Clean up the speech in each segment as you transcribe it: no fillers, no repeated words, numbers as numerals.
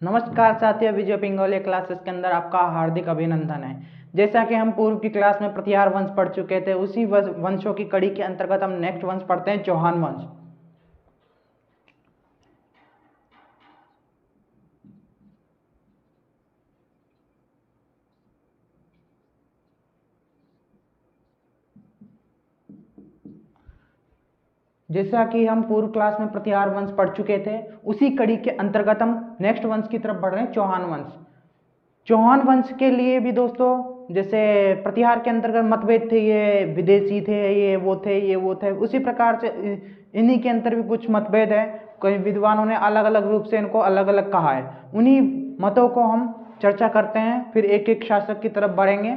नमस्कार साथियों, विजय पिंगौले क्लासेस के अंदर आपका हार्दिक अभिनंदन है। जैसा कि हम पूर्व की क्लास में प्रतिहार वंश पढ़ चुके थे, उसी वंशों की कड़ी के अंतर्गत हम नेक्स्ट वंश पढ़ते हैं, चौहान वंश। जैसा कि हम पूर्व क्लास में प्रतिहार वंश पढ़ चुके थे, उसी कड़ी के अंतर्गत हम नेक्स्ट वंश की तरफ बढ़ रहे हैं, चौहान वंश। चौहान वंश के लिए भी दोस्तों, जैसे प्रतिहार के अंतर्गत मतभेद थे, ये विदेशी थे, ये वो थे, उसी प्रकार से इन्हीं के अंतर भी कुछ मतभेद है। कई विद्वानों ने अलग अलग रूप से इनको अलग अलग कहा है। उन्हीं मतों को हम चर्चा करते हैं, फिर एक एक शासक की तरफ बढ़ेंगे।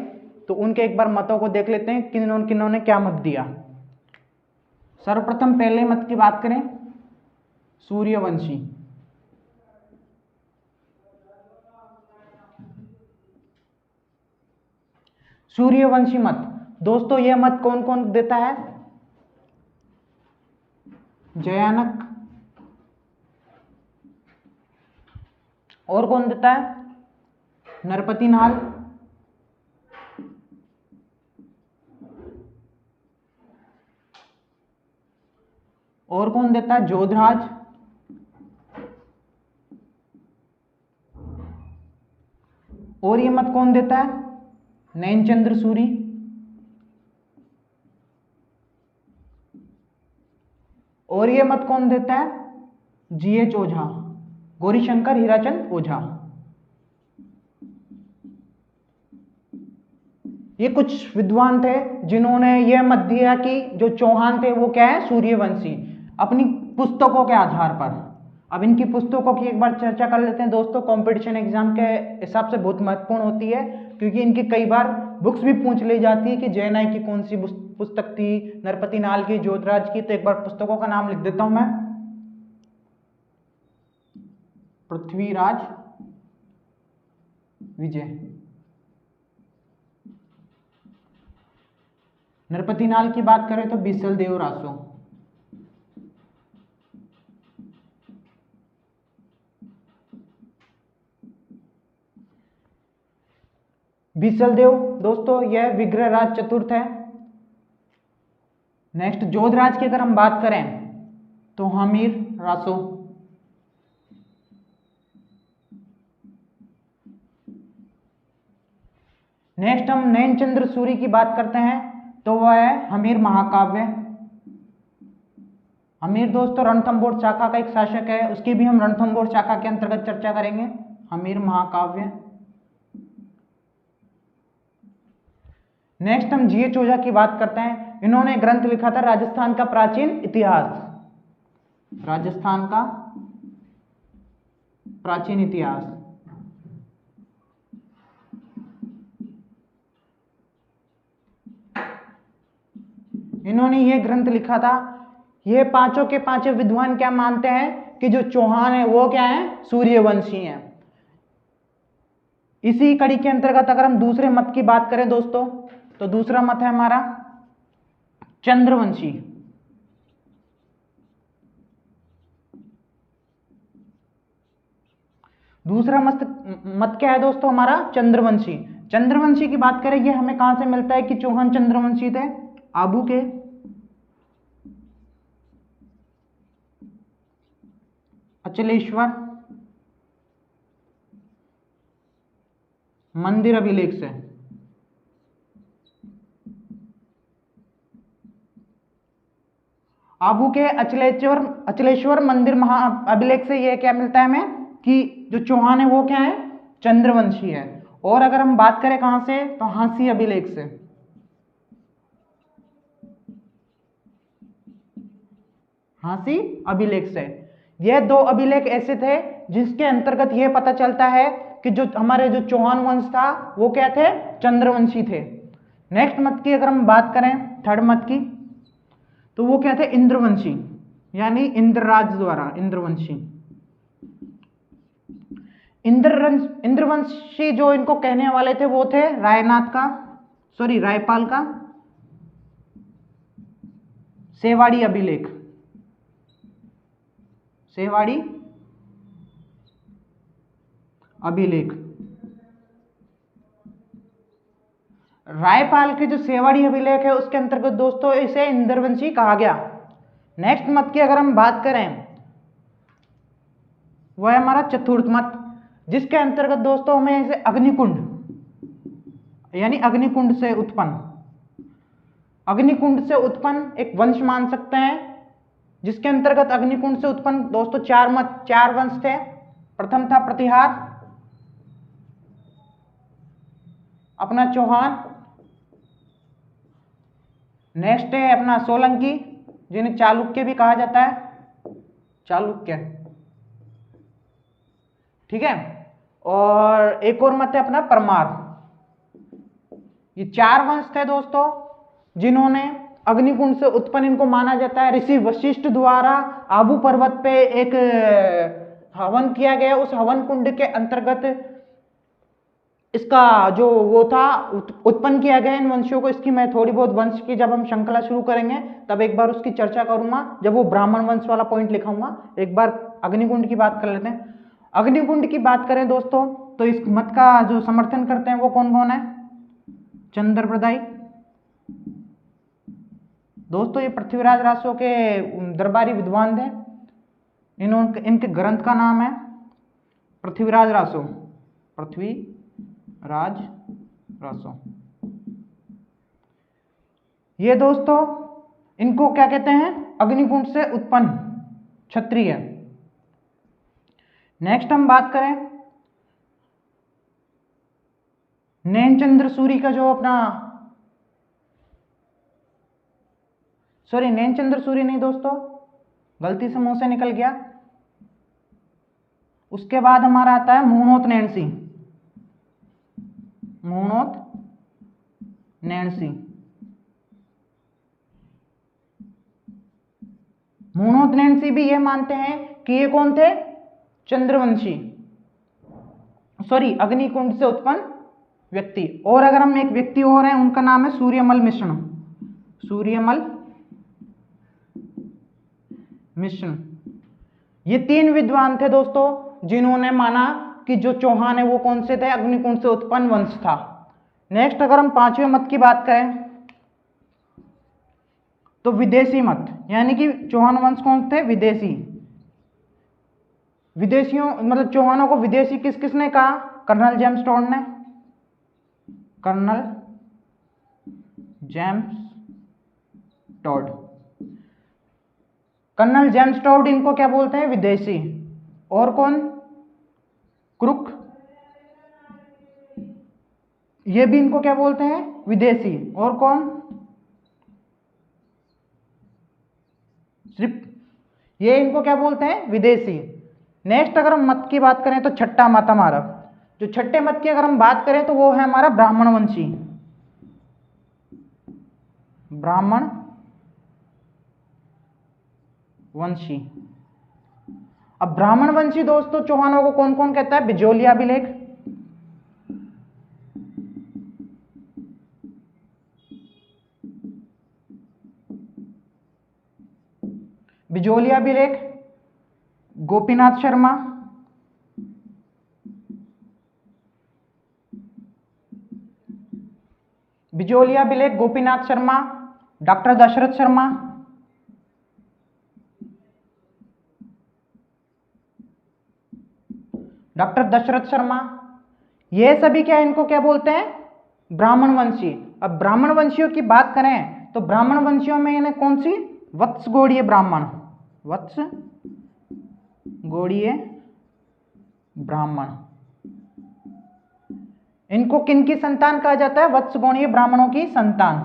तो उनके एक बार मतों को देख लेते हैं, किन्होंने क्या मत दिया। सर्वप्रथम पहले मत की बात करें, सूर्यवंशी। सूर्यवंशी मत दोस्तों, यह मत कौन कौन देता है? जयानक। और कौन देता है? नरपतिनाल। और कौन देता है? जोधराज। और ये मत कौन देता है? नैनचंद्र सूरी। और ये मत कौन देता है? जीएच ओझा, गौरीशंकर हीराचंद ओझा। ये कुछ विद्वान थे जिन्होंने यह मत दिया कि जो चौहान थे वो क्या है? सूर्यवंशी, अपनी पुस्तकों के आधार पर। अब इनकी पुस्तकों की एक बार चर्चा कर लेते हैं दोस्तों। कंपटीशन एग्जाम के हिसाब से बहुत महत्वपूर्ण होती है, क्योंकि इनकी कई बार बुक्स भी पूछ ली जाती है कि जयनाय की कौन सी पुस्तक थी, नरपतिनाल की, जोधराज की। तो एक बार पुस्तकों का नाम लिख देता हूं मैं। पृथ्वीराज विजय। नरपतिनाल की बात करें तो बिसल देव रासो। बिसल देव दोस्तों, यह विग्रहराज चतुर्थ है। नेक्स्ट जोधराज की अगर हम बात करें तो हमीर रासो। नेक्स्ट हम नैनचंद्र सूरी की बात करते हैं तो वह है हमीर महाकाव्य। हमीर दोस्तों रणथंभौर शाखा का एक शासक है, उसकी भी हम रणथंभौर शाखा के अंतर्गत चर्चा करेंगे। हमीर महाकाव्य। नेक्स्ट हम जीएच ओझा की बात करते हैं। इन्होंने ग्रंथ लिखा था राजस्थान का प्राचीन इतिहास। राजस्थान का प्राचीन इतिहास। इन्होंने ये ग्रंथ लिखा था। ये पांचों के पांचों विद्वान क्या मानते हैं कि जो चौहान है वो क्या है? सूर्यवंशी हैं। इसी कड़ी के अंतर्गत अगर हम दूसरे मत की बात करें दोस्तों, तो दूसरा मत है हमारा चंद्रवंशी। दूसरा मत क्या है दोस्तों? हमारा चंद्रवंशी। चंद्रवंशी की बात करें, ये हमें कहां से मिलता है कि चौहान चंद्रवंशी थे? आबू के अचलेश्वर मंदिर अभिलेख से। आबू के अचलेश्वर मंदिर महा अभिलेख से यह क्या मिलता है हमें कि जो चौहान है वो क्या है? चंद्रवंशी है। और अगर हम बात करें कहां से, तो हांसी अभिलेख से। हांसी अभिलेख से। यह दो अभिलेख ऐसे थे जिसके अंतर्गत यह पता चलता है कि जो हमारे जो चौहान वंश था वो क्या थे? चंद्रवंशी थे। नेक्स्ट मत की अगर हम बात करें, थर्ड मत की, तो वो क्या थे? इंद्रवंशी, यानी इंद्रराज द्वारा इंद्रवंशी। इंद्रवंशी जो इनको कहने वाले थे वो थे रायपाल का सेवाड़ी अभिलेख। सेवाड़ी अभिलेख। रायपाल के जो सेवाड़ी अभिलेख है उसके अंतर्गत दोस्तों इसे इंद्रवंशी कहा गया। नेक्स्ट मत की अगर हम बात करें वह है हमारा चतुर्थ मत, जिसके अंतर्गत दोस्तों हमें इसे अग्निकुंड यानी अग्निकुंड से उत्पन्न एक वंश मान सकते हैं, जिसके अंतर्गत अग्निकुंड से उत्पन्न दोस्तों चार वंश थे। प्रथम था प्रतिहार, अपना चौहान, नेक्स्ट है अपना सोलंकी जिन्हें चालुक्य भी कहा जाता है, चालुक्य, ठीक है। और एक और मत है अपना परमार। ये चार वंश थे दोस्तों जिन्होंने अग्निकुंड से उत्पन्न, इनको माना जाता है ऋषि वशिष्ठ द्वारा आबू पर्वत पे एक हवन किया गया। उस हवन कुंड के अंतर्गत इसका जो वो था उत्पन्न किया गया इन वंशियों को। इसकी मैं थोड़ी बहुत वंश की जब हम श्रृंखला शुरू करेंगे तब एक बार उसकी चर्चा करूंगा, जब वो ब्राह्मण वंश वाला पॉइंट लिखाऊंगा। एक बार अग्निकुंड की बात कर लेते हैं। अग्निकुंड की बात करें दोस्तों तो इस मत का जो समर्थन करते हैं वो कौन कौन है? चंद्रप्रदायी दोस्तों, ये पृथ्वीराज रासो के दरबारी विद्वान थे। इनके ग्रंथ का नाम है पृथ्वीराज रासो, पृथ्वीराज रासो। ये दोस्तों इनको क्या कहते हैं? अग्निकुंड से उत्पन्न क्षत्रिय। नेक्स्ट हम बात करें नैनचंद्र सूरी का, जो अपना नैनचंद्र सूरी नहीं दोस्तों, गलती से मुंह से निकल गया। उसके बाद हमारा आता है मूणोत नैनसी। मूणोत नैनसी भी ये मानते हैं कि ये कौन थे? चंद्रवंशी, अग्निकुंड से उत्पन्न व्यक्ति। और अगर हम एक व्यक्ति और हैं उनका नाम है सूर्यमल मिश्र। ये तीन विद्वान थे दोस्तों जिन्होंने माना कि जो चौहान है वो कौन से थे? अग्निकुंड से उत्पन्न वंश था। नेक्स्ट अगर हम पांचवें मत की बात करें तो विदेशी मत, यानी कि चौहान वंश कौन थे? विदेशियों मतलब चौहानों को विदेशी किसने कहा? Colonel James Tod. Colonel James Tod इनको क्या बोलते हैं? विदेशी। और कौन? क्रुक, ये भी इनको क्या बोलते हैं? विदेशी। और कौन? ये इनको क्या बोलते हैं? विदेशी। नेक्स्ट अगर हम मत की बात करें तो छठा मत हमारा, जो छठे मत की अगर हम बात करें तो वो है हमारा ब्राह्मणवंशी। अब ब्राह्मणवंशी दोस्तों चौहानों को कौन कौन कहता है? बिजोलिया अभिलेख, गोपीनाथ शर्मा, डॉक्टर दशरथ शर्मा, ये सभी क्या इनको क्या बोलते हैं? ब्राह्मणवंशी। अब ब्राह्मणवंशियों की बात करें तो ब्राह्मणवंशियों में इन्हें कौन सी? वत्सगोड़ीय ब्राह्मण। इनको किन की संतान कहा जाता है? वत्सगोड़ीय ब्राह्मणों की संतान।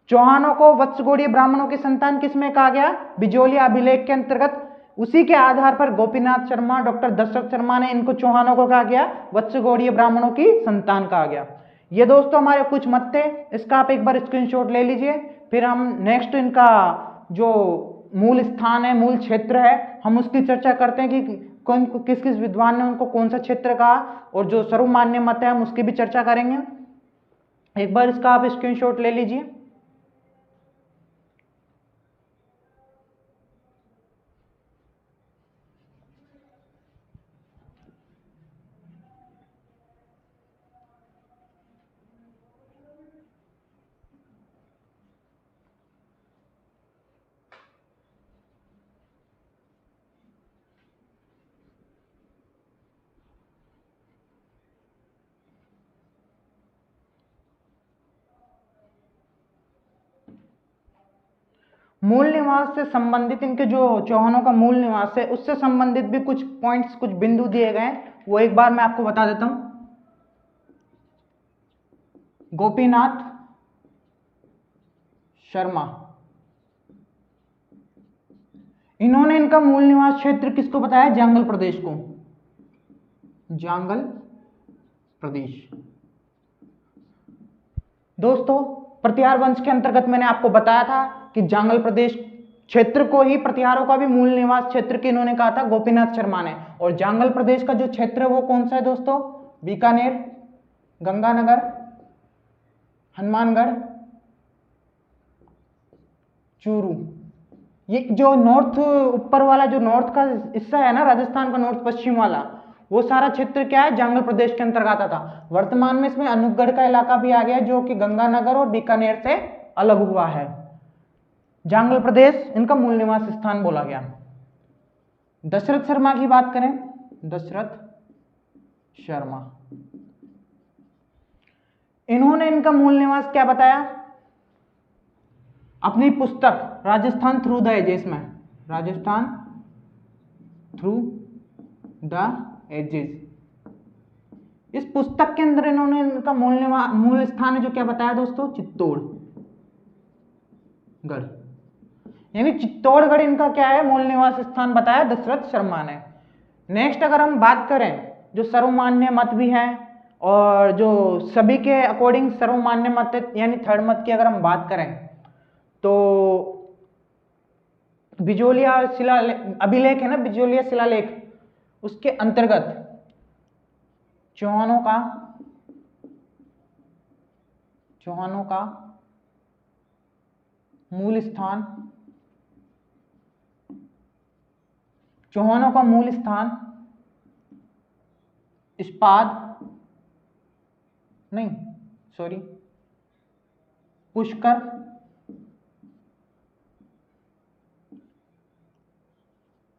चौहानों को वत्सगोड़ीय ब्राह्मणों की संतान किसमें कहा गया? बिजोलिया अभिलेख के अंतर्गत। उसी के आधार पर गोपीनाथ शर्मा, डॉक्टर दशरथ शर्मा ने इनको चौहानों को कहा गया वत्सगोड़ीय ब्राह्मणों की संतान कहा गया। ये दोस्तों हमारे कुछ मत थे, इसका आप एक बार स्क्रीनशॉट ले लीजिए। फिर हम नेक्स्ट इनका जो मूल स्थान है, मूल क्षेत्र है, हम उसकी चर्चा करते हैं कि कौन किस किस विद्वान ने उनको कौन सा क्षेत्र कहा, और जो सर्वमान्य मत है हम उसकी भी चर्चा करेंगे। एक बार इसका आप स्क्रीनशॉट ले लीजिए। मूल निवास से संबंधित इनके जो चौहानों का मूल निवास है उससे संबंधित भी कुछ पॉइंट्स, कुछ बिंदु दिए गए हैं, वो एक बार मैं आपको बता देता हूं। गोपीनाथ शर्मा, इन्होंने इनका मूल निवास क्षेत्र किसको बताया? जांगल प्रदेश को, जांगल प्रदेश। दोस्तों प्रतिहार वंश के अंतर्गत मैंने आपको बताया था कि जांगल प्रदेश क्षेत्र को ही प्रतिहारों का भी मूल निवास क्षेत्र के इन्होंने कहा था गोपीनाथ शर्मा ने। और जांगल प्रदेश का जो क्षेत्र है वो कौन सा है दोस्तों? बीकानेर, गंगानगर, हनुमानगढ़, चूरू। ये जो नॉर्थ ऊपर वाला जो नॉर्थ का हिस्सा है ना, राजस्थान का नॉर्थ पश्चिम वाला, वो सारा क्षेत्र क्या है? जांगल प्रदेश के अंतर्गत आता था। वर्तमान में इसमें अनूपगढ़ का इलाका भी आ गया जो कि गंगानगर और बीकानेर से अलग हुआ है। जांगल प्रदेश इनका मूल निवास स्थान बोला गया। दशरथ शर्मा की बात करें, दशरथ शर्मा, इन्होंने इनका मूल निवास क्या बताया? अपनी पुस्तक राजस्थान थ्रू द एजेस में, राजस्थान थ्रू द एजेस, इस पुस्तक के अंदर इन्होंने इनका मूल स्थान है जो क्या बताया दोस्तों? चित्तौड़गढ़। यानी चित्तौड़गढ़ इनका क्या है? मूल निवास स्थान बताया दशरथ शर्मा ने। नेक्स्ट अगर हम बात करें जो सर्वमान्य मत भी है और जो सभी के अकॉर्डिंग सर्वमान्य मत है, यानी थर्ड मत की अगर हम बात करें तो बिजोलिया अभिलेख है ना, बिजोलिया शिलालेख, उसके अंतर्गत चौहानों का मूल स्थान, चौहानों का मूल स्थान पुष्कर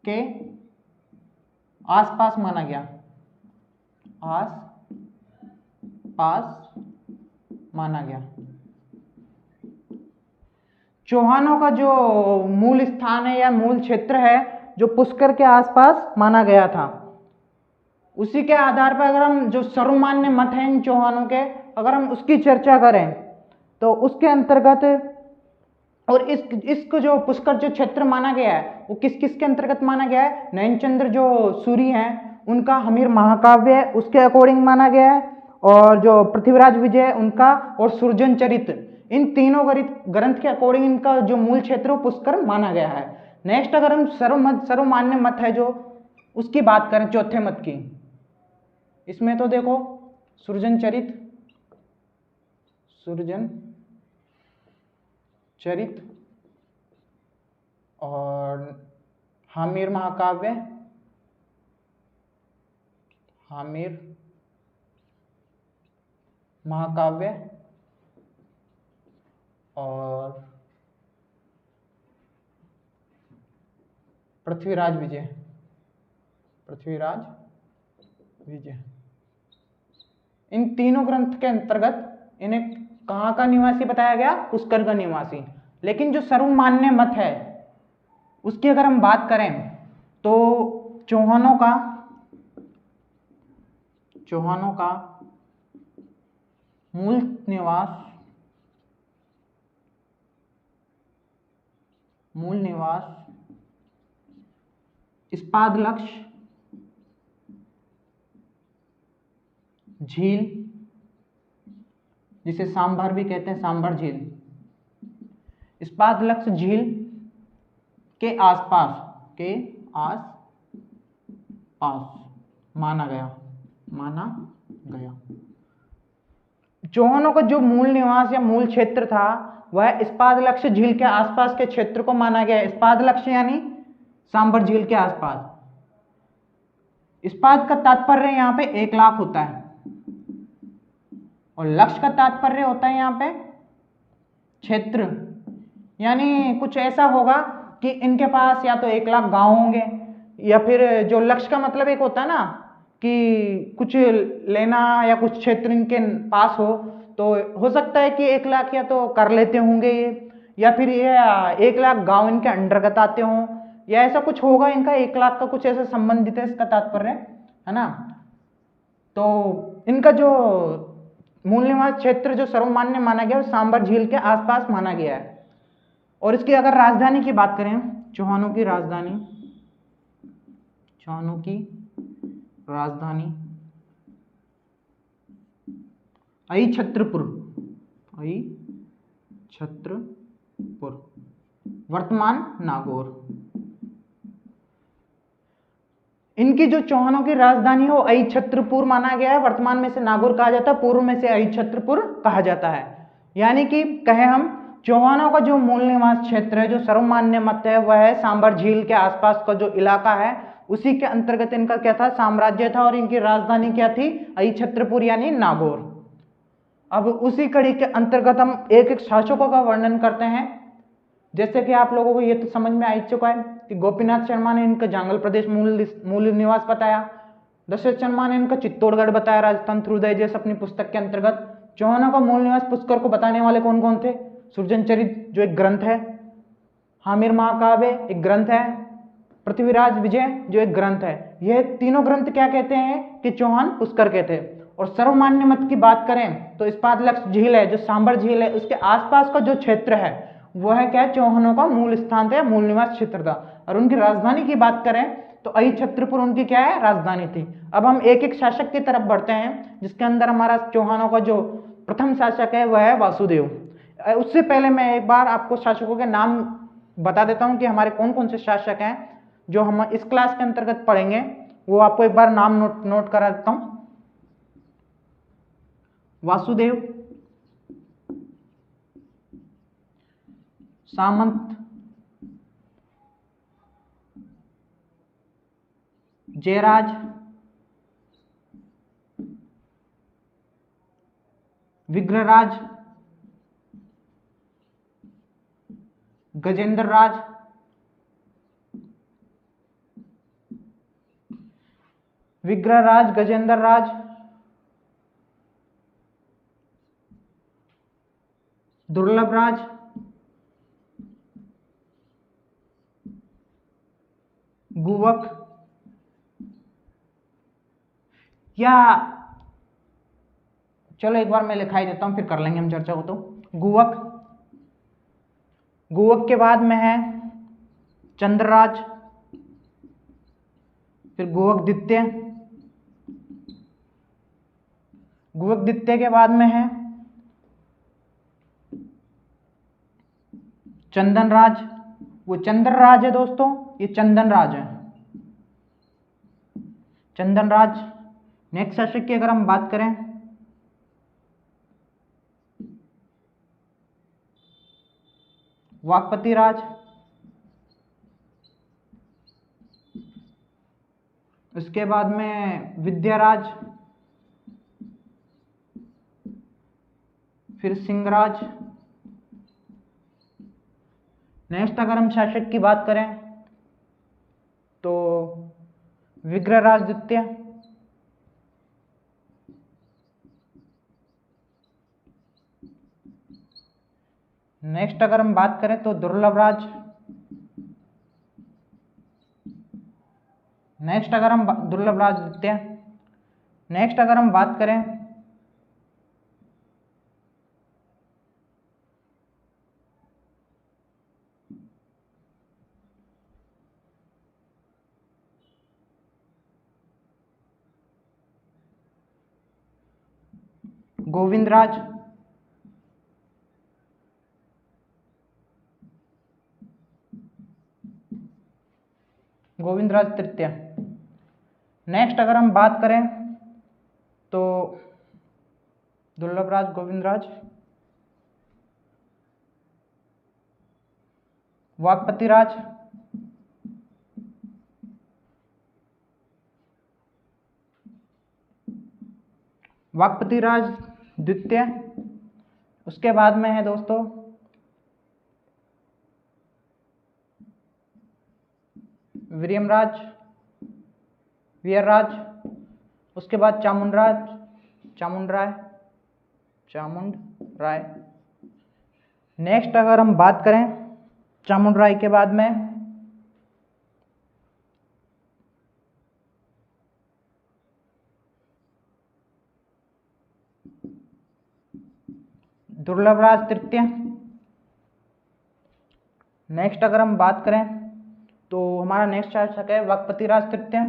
के आसपास माना गया, चौहानों का जो मूल स्थान है या मूल क्षेत्र है जो पुष्कर के आसपास माना गया था। उसी के आधार पर अगर हम जो सर्वमान्य मत हैं इन चौहानों के, अगर हम उसकी चर्चा करें तो उसके अंतर्गत, और इसको जो पुष्कर जो क्षेत्र माना गया है वो किस किस के अंतर्गत माना गया है? नैनचंद्र जो सूरी हैं उनका हमीर महाकाव्य है उसके अकॉर्डिंग माना गया है, और जो पृथ्वीराज विजय उनका और सुरजन चरित, इन तीनों ग्रंथ के अकॉर्डिंग इनका जो मूल क्षेत्र वो पुष्कर माना गया है। नेक्स्ट अगर हम सर्वमान्य मत है जो उसकी बात करें चौथे मत की, इसमें तो देखो सुरजन चरित और हमीर महाकाव्य और पृथ्वीराज विजय, इन तीनों ग्रंथ के अंतर्गत इन्हें कहां का निवासी बताया गया? पुष्कर का निवासी। लेकिन जो सर्वमान्य मत है उसकी अगर हम बात करें तो चौहानों का मूल निवास इस्पादलक्ष झील, जिसे सांभर भी कहते हैं, सांभर झील, इस्पादलक्ष झील के आसपास माना गया। चौहानों का जो मूल निवास या मूल क्षेत्र था वह इस्पादलक्ष झील के आसपास के क्षेत्र को माना गया। इस्पादलक्ष यानी सांभर झील के आसपास। इस्पाद का तात्पर्य यहां पे 1 लाख होता है और लक्ष्य का तात्पर्य होता है यहां पे क्षेत्र, यानी कुछ ऐसा होगा कि इनके पास या तो 1 लाख गांव होंगे, या फिर जो लक्ष्य का मतलब एक होता है ना कि कुछ लेना या कुछ क्षेत्र इनके पास हो, तो हो सकता है कि 1 लाख या तो कर लेते होंगे ये, या फिर ये 1 लाख गांव इनके अंतर्गत आते हों, या ऐसा कुछ होगा इनका 1 लाख का कुछ ऐसा संबंधित है, इसका तात्पर्य है ना। तो इनका जो मूल निवास क्षेत्र जो सर्वमान्य माना गया, सांबर झील के आसपास माना गया है। और इसकी अगर राजधानी की बात करें, चौहानों की राजधानी, चौहानों की राजधानी अहिछत्रपुर, अहिछत्रपुर, वर्तमान नागौर। इनकी जो चौहानों की राजधानी हो अहिछत्रपुर माना गया है, वर्तमान में से नागौर कहा जाता है, पूर्व में से अहिछत्रपुर कहा जाता है। यानी कि कहें हम चौहानों का जो मूल निवास क्षेत्र है, जो सर्वमान्य मत है, वह है सांबर झील के आसपास का जो इलाका है, उसी के अंतर्गत इनका क्या था, साम्राज्य था, और इनकी राजधानी क्या थी, अहिछत्रपुर यानी नागौर। अब उसी कड़ी के अंतर्गत हम एक एक शासकों का वर्णन करते हैं। जैसे कि आप लोगों को ये तो समझ में आ चुका है कि गोपीनाथ शर्मा ने इनका जांगल प्रदेश मूल निवास बताया, दशरथ शर्मा ने इनका चित्तौड़गढ़ बताया राजस्थान थ्रू द एजेस अपनी पुस्तक के अंतर्गत। चौहानों का मूल निवास पुष्कर को बताने वाले कौन कौन थे, सृजन चरित जो एक ग्रंथ है, हामिर महाकाव्य एक ग्रंथ है, पृथ्वीराज विजय जो एक ग्रंथ है। यह तीनों ग्रंथ क्या कहते हैं कि चौहान पुष्कर के थे। और सर्वमान्य मत की बात करें तो इस्पात लक्ष्य झील है, जो सांबर झील है, उसके आसपास का जो क्षेत्र है वह है क्या, चौहानों का मूल स्थान था, मूल निवास क्षेत्र था। और उनकी राजधानी की बात करें तो अहिछत्रपुर उनकी क्या है, राजधानी थी। अब हम एक एक शासक की तरफ बढ़ते हैं, जिसके अंदर हमारा चौहानों का जो प्रथम शासक है वह है वासुदेव। उससे पहले मैं एक बार आपको शासकों के नाम बता देता हूं कि हमारे कौन कौन से शासक हैं जो हम इस क्लास के अंतर्गत पढ़ेंगे, वो आपको एक बार नाम नोट करा देता हूं। वासुदेव, सामंत, जयराज, विग्रहराज, गजेंद्र राज, विग्रहराज, गजेंद्र राज, दुर्लभ राज, गुवक, या चलो एक बार मैं लिखाई देता हूं फिर कर लेंगे हम चर्चा को। तो गुवक, गुवक के बाद में है चंद्रराज, फिर गुवक द्वितीय, गुवक द्वितीय के बाद में है चंदन राज। वो चंद्र राज है दोस्तों, ये चंदन राज है, चंदन राज। नेक्स्ट शासक की अगर हम बात करें वाकपति राज, उसके बाद में विद्याराज, फिर सिंहराज। नेक्स्ट अगर हम शासक की बात करें तो विग्रहराज द्वितीय, नेक्स्ट अगर हम बात करें तो दुर्लभ राज, नेक्स्ट अगर हम दुर्लभ राज द्वितीय, नेक्स्ट अगर हम बात करें गोविंदराज, गोविंदराज तृतीय। नेक्स्ट अगर हम बात करें तो दुर्लभ राज, गोविंदराज, वाकपति राज, वाकपति राज द्वितीय। उसके बाद में है दोस्तों वीरमराज, वीरराज। उसके बाद चामुंडराज, चामुंड राय, चामुंड राय। नेक्स्ट अगर हम बात करें चामुंडराय के बाद में, दुर्लभराज तृतीय। नेक्स्ट अगर हम बात करें तो हमारा नेक्स्ट शासक है वाकपतिराज तृतीय,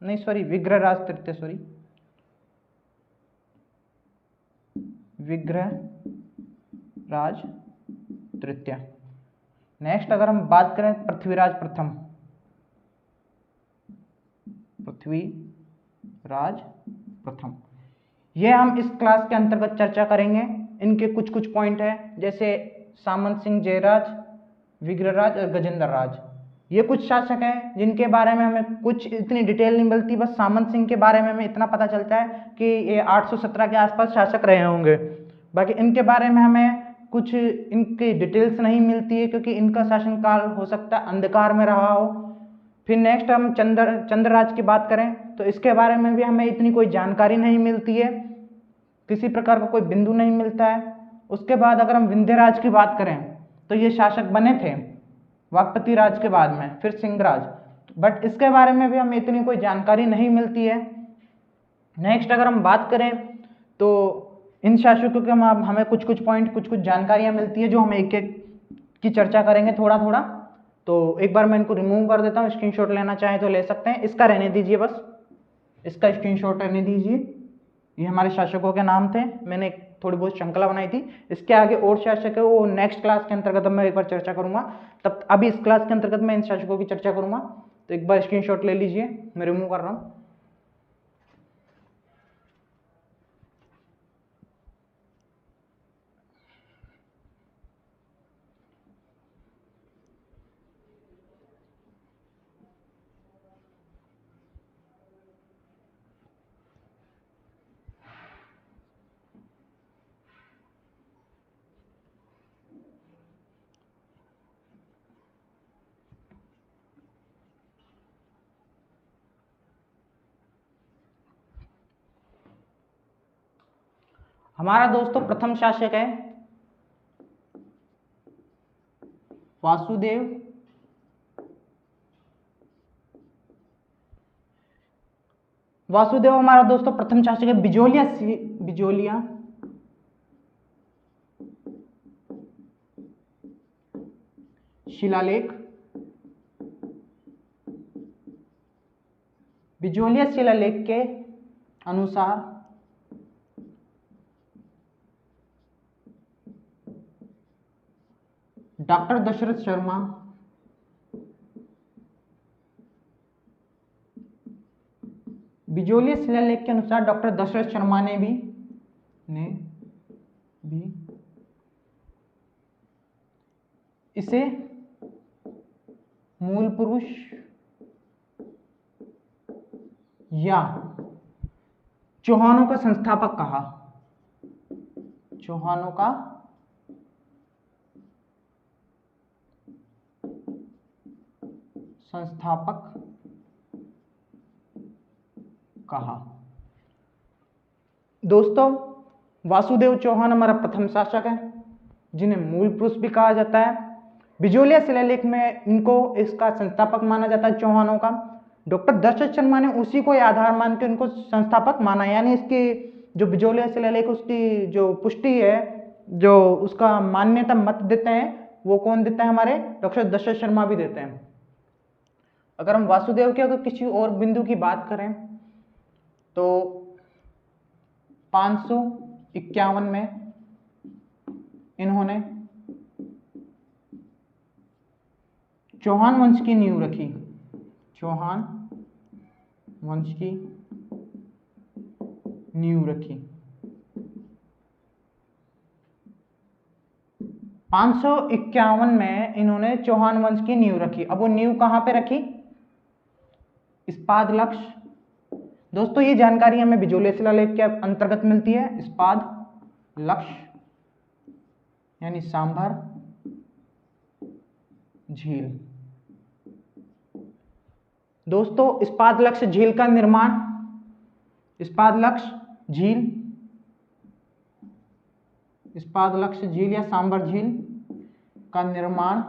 नहीं सॉरी विग्रहराज तृतीय, सॉरी विग्रहराज तृतीय। नेक्स्ट अगर हम बात करें पृथ्वीराज प्रथम, पृथ्वीराज प्रथम, ये हम इस क्लास के अंतर्गत चर्चा करेंगे। इनके कुछ कुछ पॉइंट है, जैसे सामंत सिंह जयराज, विग्रहराज और गजेंद्र राज। ये कुछ शासक हैं जिनके बारे में हमें कुछ इतनी डिटेल नहीं मिलती, बस सामंत सिंह के बारे में हमें इतना पता चलता है कि ये 817 के आसपास शासक रहे होंगे। बाकी इनके बारे में हमें कुछ इनकी डिटेल्स नहीं मिलती है, क्योंकि इनका शासनकाल हो सकता है अंधकार में रहा हो। फिर नेक्स्ट हम चंद्रराज की बात करें तो इसके बारे में भी हमें इतनी कोई जानकारी नहीं मिलती है, किसी प्रकार का कोई बिंदु नहीं मिलता है। उसके बाद अगर हम विंध्यराज की बात करें तो ये शासक बने थे वाकपति राज के बाद में, फिर सिंहराज, बट इसके बारे में भी हमें इतनी कोई जानकारी नहीं मिलती है। नेक्स्ट अगर हम बात करें तो इन शासकों के हमें कुछ कुछ पॉइंट, कुछ कुछ जानकारियां मिलती है जो हम एक एक की चर्चा करेंगे थोड़ा थोड़ा। तो एक बार मैं इनको रिमूव कर देता हूँ, स्क्रीनशॉट लेना चाहे तो ले सकते हैं, इसका रहने दीजिए, बस इसका स्क्रीनशॉट रहने दीजिए। ये हमारे शासकों के नाम थे, मैंने थोड़ी बहुत श्रृंखला बनाई थी। इसके आगे और शासक है वो नेक्स्ट क्लास के अंतर्गत मैं एक बार चर्चा करूंगा, तब अभी इस क्लास के अंतर्गत मैं इन शासकों की चर्चा करूंगा। तो एक बार स्क्रीनशॉट ले लीजिए, मैं रिमूव कर रहा हूँ। हमारा दोस्तों प्रथम शासक है वासुदेव हमारा दोस्तों प्रथम शासक है बिजोलिया शिलालेख। बिजोलिया शिलालेख के अनुसार डॉक्टर दशरथ शर्मा बिजोलिया शिलालेख के अनुसार डॉक्टर दशरथ शर्मा ने भी इसे मूल पुरुष या चौहानों का संस्थापक कहा। चौहानों का संस्थापक कहा। दोस्तों वासुदेव चौहान हमारा प्रथम शासक है, जिन्हें मूल पुरुष भी कहा जाता है। बिजोलिया शिलालेख में इनको इसका संस्थापक माना जाता है चौहानों का। डॉक्टर दशरथ शर्मा ने उसी को आधार मान के उनको संस्थापक माना, यानी इसकी जो बिजोलिया शिलालेख उसकी जो पुष्टि है, जो उसका मान्यता मत देते हैं, वो कौन देता है? हमारे डॉक्टर दशरथ शर्मा भी देते हैं। अगर हम वासुदेव के अगर किसी और बिंदु की बात करें तो 551 में इन्होंने चौहान वंश की नींव रखी। चौहान वंश की नींव रखी। 551 में इन्होंने चौहान वंश की नींव रखी। अब वो नींव कहां पे रखी? इस्पाद लक्ष्य। दोस्तों ये जानकारी हमें बिजोलिया शिलालेख के अंतर्गत मिलती है। इस्पाद लक्ष्य यानी सांभर झील। दोस्तों इस्पाद लक्ष्य झील का निर्माण, इस्पाद लक्ष्य झील इस्पात लक्ष्य झील या सांबर झील का निर्माण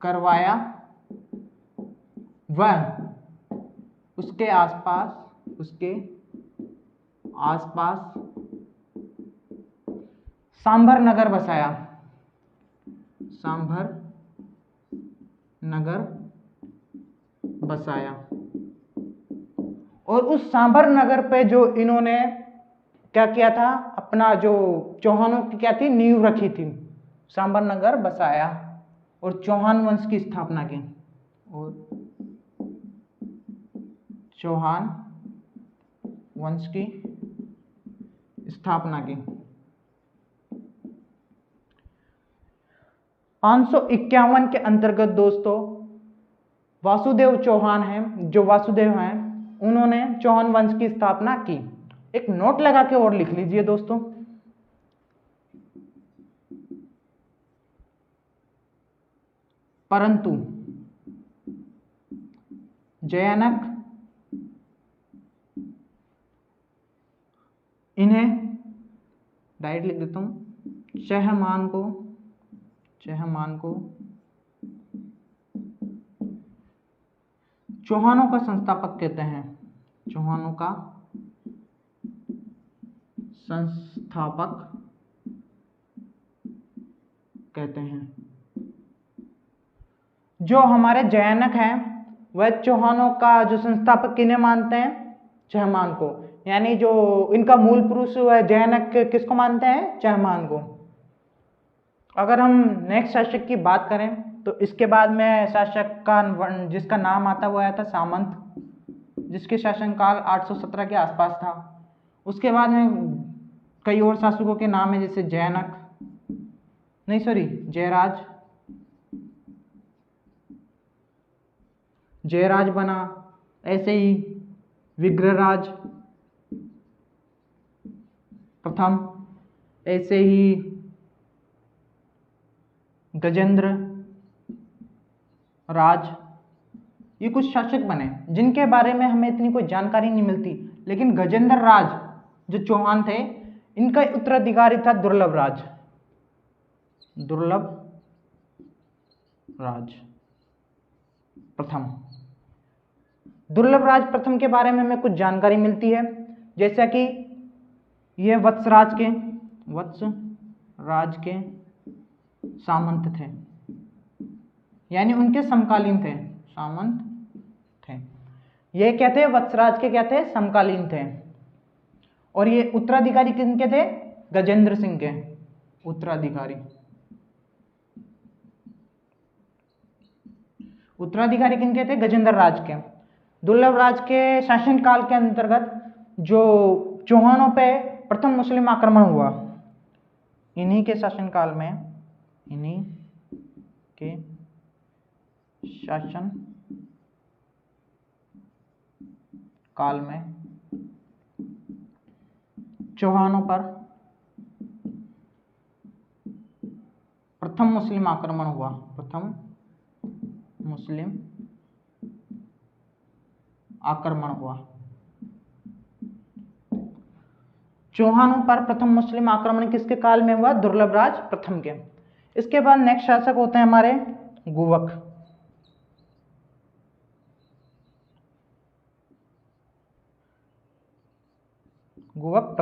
करवाया, वह उसके आसपास सांभर नगर बसाया, सांभर नगर बसाया। और उस सांभर नगर पे जो इन्होंने क्या किया था, अपना जो चौहानों की क्या थी, नींव रखी थी, सांभर नगर बसाया और चौहान वंश की स्थापना की, और चौहान वंश की स्थापना की। 551 के अंतर्गत दोस्तों वासुदेव चौहान हैं, जो वासुदेव हैं, उन्होंने चौहान वंश की स्थापना की। एक नोट लगा के और लिख लीजिए दोस्तों, परंतु जयानक इन्हें डायरेक्ट लिख देता हूं, चहमान को चौहानों का संस्थापक कहते हैं, चौहानों का संस्थापक कहते हैं। जो हमारे जयानक हैं वह चौहानों का जो संस्थापक किन्हें मानते हैं, चहमान को, यानी जो इनका मूल पुरुष वह जयानक किसको मानते हैं, चहमान को। अगर हम नेक्स्ट शासक की बात करें तो इसके बाद में शासक का जिसका नाम आता वो आया था सामंत, जिसके शासनकाल 817 के आसपास था। उसके बाद में कई और शासकों के नाम है, जैसे जयराज बना, ऐसे ही विग्रहराज प्रथम, ऐसे ही गजेंद्र राज, ये कुछ शासक बने जिनके बारे में हमें इतनी कोई जानकारी नहीं मिलती। लेकिन गजेंद्र राज जो चौहान थे, इनका उत्तराधिकारी था दुर्लभ राज प्रथम। दुर्लभ राज प्रथम के बारे में हमें कुछ जानकारी मिलती है, जैसा कि ये वत्सराज के सामंत थे, यानी उनके समकालीन थे, सामंत थे। ये क्या थे, वत्सराज के क्या थे, समकालीन थे। और ये उत्तराधिकारी किनके थे, गजेंद्र सिंह के उत्तराधिकारी किनके थे, गजेंद्र राज के। दुर्लभ राज के शासनकाल के अंतर्गत जो चौहानों पे प्रथम मुस्लिम आक्रमण हुआ, इन्हीं के शासनकाल में, इन्हीं के शासन काल में चौहानों पर प्रथम मुस्लिम आक्रमण हुआ, प्रथम मुस्लिम आक्रमण हुआ। चौहानों पर प्रथम मुस्लिम आक्रमण किसके काल में हुआ, दुर्लभ राज प्रथम के। इसके बाद नेक्स्ट शासक होते हैं हमारे गुवक। गुवक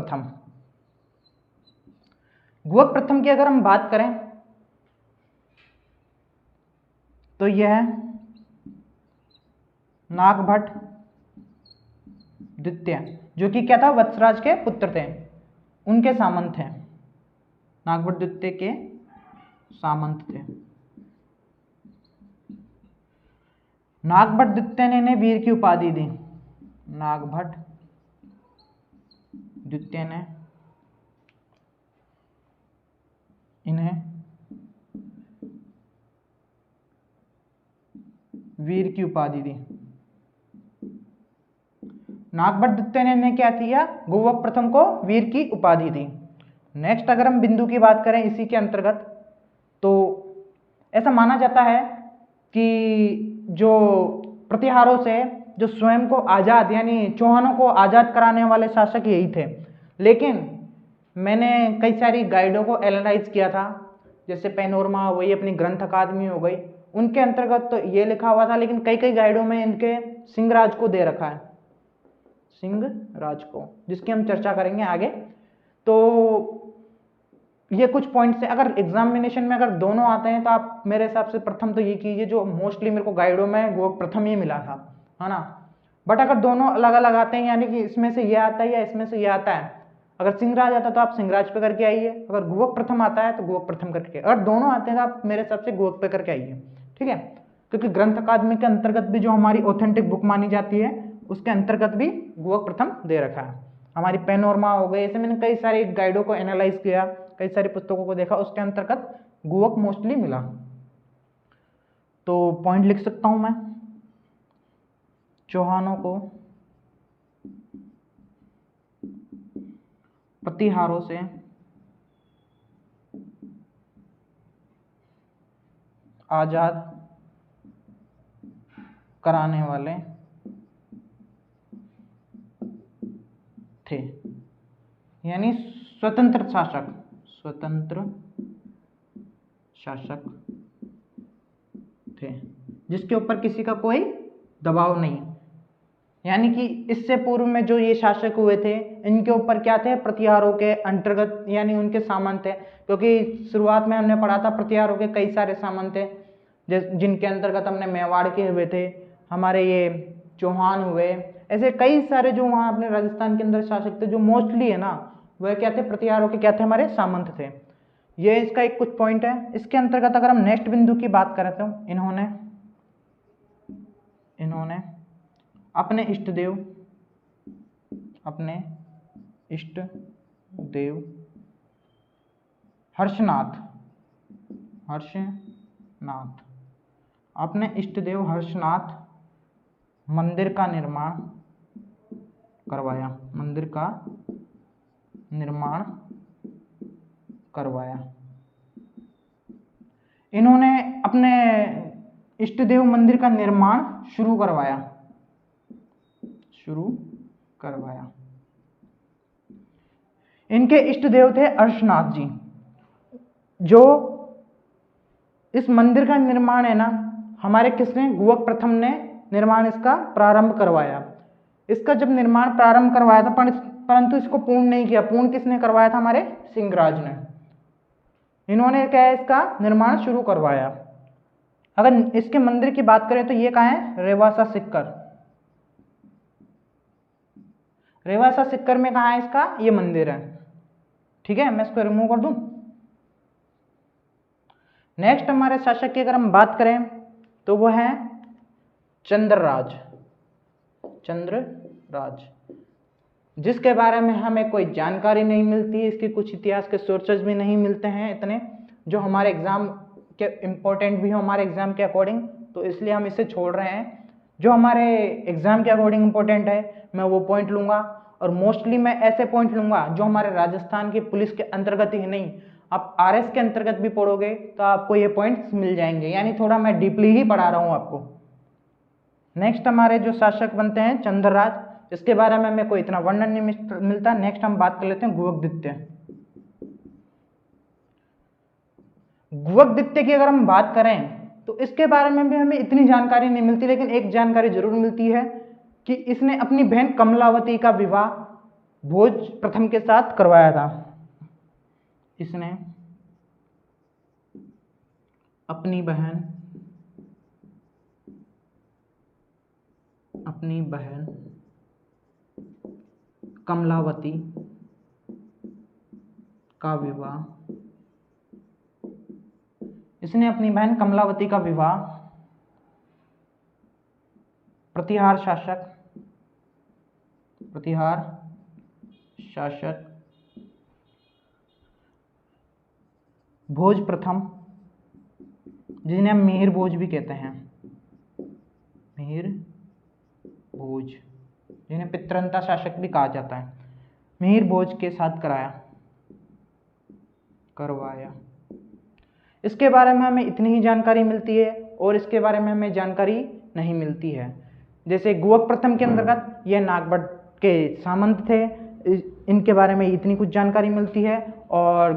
प्रथम की अगर हम बात करें तो यह नागभट्ट द्वितीय, जो कि क्या था, वत्सराज के पुत्र थे, उनके सामंत थे, नागभट्ट द्वितीय के सामंत थे। नागभट्ट द्वितीय ने इन्हें वीर की उपाधि दी, नागभट्ट द्वितीय ने इन्हें वीर की उपाधि दी। नागभट्ट द्वितीय ने इन्हें क्या किया, गुवक प्रथम को वीर की उपाधि दी। नेक्स्ट अगर हम बिंदु की बात करें इसी के अंतर्गत, तो ऐसा माना जाता है कि जो प्रतिहारों से जो स्वयं को आजाद, यानी चौहानों को आजाद कराने वाले शासक यही थे। लेकिन मैंने कई सारी गाइडों को एनालाइज किया था, जैसे पैनोरमा हो गई, अपनी ग्रंथ अकादमी हो गई, उनके अंतर्गत तो ये लिखा हुआ था, लेकिन कई कई गाइडों में इनके सिंहराज को दे रखा है, सिंहराज को, जिसकी हम चर्चा करेंगे आगे। तो ये कुछ पॉइंट्स है। अगर एग्जामिनेशन में अगर दोनों आते हैं तो आप मेरे हिसाब से प्रथम तो ये कीजिए, जो मोस्टली मेरे को गाइडों में वो प्रथम ही मिला था, है ना। बट अगर दोनों अलग अलग आते हैं, यानी कि इसमें से ये आता है या इसमें से ये आता है, अगर सिंहराज आता है तो आप सिंहराज पे करके आइए, अगर गुवक प्रथम आता है तो गुवक प्रथम करके, अगर दोनों आते हैं तो आप मेरे हिसाब से गुवक पे करके आइए, ठीक है। क्योंकि ग्रंथ अकादमी के अंतर्गत भी जो हमारी ऑथेंटिक बुक मानी जाती है, उसके अंतर्गत भी गुवक प्रथम दे रखा है। हमारी पैनोरमा हो गई, ऐसे मैंने कई सारी गाइडों को एनालाइज किया, कई सारी पुस्तकों को देखा, उसके अंतर्गत गुवक मोस्टली मिला। तो पॉइंट लिख सकता हूं मैं, चौहानों को प्रतिहारों से आजाद कराने वाले थे, यानी स्वतंत्र शासक, स्वतंत्र शासक थे, जिसके ऊपर किसी का कोई दबाव नहीं। यानी कि इससे पूर्व में जो ये शासक हुए थे, इनके ऊपर क्या थे, प्रतिहारों के अंतर्गत, यानी उनके सामंत थे। क्योंकि शुरुआत में हमने पढ़ा था प्रतिहारों के कई सारे सामंत थे, जिनके अंतर्गत हमने मेवाड़ के हुए थे, हमारे ये चौहान हुए, ऐसे कई सारे जो वहाँ अपने राजस्थान के अंदर शासक थे, जो मोस्टली है ना, वह क्या थे, प्रतिहारों के क्या थे, हमारे सामंत थे। ये इसका एक कुछ पॉइंट है। इसके अंतर्गत अगर हम नेक्स्ट बिंदु की बात करें तो इन्होंने अपने इष्ट देव हर्षनाथ, अपने इष्ट देव हर्षनाथ मंदिर का निर्माण करवाया। इन्होंने अपने इष्ट देव मंदिर का निर्माण शुरू करवाया। इनके इष्ट देव थे हर्षनाथ जी। जो इस मंदिर का निर्माण है ना, हमारे किसने, गुवक प्रथम ने निर्माण इसका प्रारंभ करवाया। इसका जब निर्माण प्रारंभ करवाया था, परंतु इसको पूर्ण नहीं किया। पूर्ण किसने करवाया था, हमारे सिंहराज ने। इन्होंने क्या है, इसका निर्माण शुरू करवाया। अगर इसके मंदिर की बात करें तो ये कहाँ है, रेवासा सिक्कर। रेवासा सिक्कर में कहाँ है इसका, ये मंदिर है, ठीक है। मैं इसको रिमूव कर दूं। नेक्स्ट हमारे शासक की अगर हम बात करें तो वो है चंद्रराज, जिसके बारे में हमें कोई जानकारी नहीं मिलती है। इसके कुछ इतिहास के सोर्सेज भी नहीं मिलते हैं इतने, जो हमारे एग्जाम के इम्पोर्टेंट भी हो हमारे एग्जाम के अकॉर्डिंग, तो इसलिए हम इसे छोड़ रहे हैं। जो हमारे एग्जाम के अकॉर्डिंग इम्पोर्टेंट है, मैं वो पॉइंट लूंगा, और मोस्टली मैं ऐसे पॉइंट लूंगा जो हमारे राजस्थान की पुलिस के अंतर्गत ही नहीं, आप आरएस के अंतर्गत भी पढ़ोगे तो आपको ये पॉइंट्स मिल जाएंगे। यानी थोड़ा मैं डीपली ही पढ़ा रहा हूं आपको। नेक्स्ट हमारे जो शासक बनते हैं चंद्रराज, इसके बारे में हमें कोई इतना वर्णन नहीं मिलता। नेक्स्ट हम बात कर लेते हैं गुवकदित्य की अगर हम बात करें तो इसके बारे में भी हमें इतनी जानकारी नहीं मिलती, लेकिन एक जानकारी जरूर मिलती है कि इसने अपनी बहन कमलावती का विवाह भोज प्रथम के साथ करवाया था। इसने अपनी बहन कमलावती का विवाह, प्रतिहार शासक भोज प्रथम, जिन्हें हम मिहिर भोज भी कहते हैं, जिन्हें पितृंता शासक भी कहा जाता है, मिहिर भोज के साथ करवाया। इसके बारे में हमें इतनी ही जानकारी मिलती है, और इसके बारे में हमें जानकारी नहीं मिलती है। जैसे गुवक प्रथम के अंतर्गत यह नागभट्ट के सामंत थे, इनके बारे में इतनी कुछ जानकारी मिलती है। और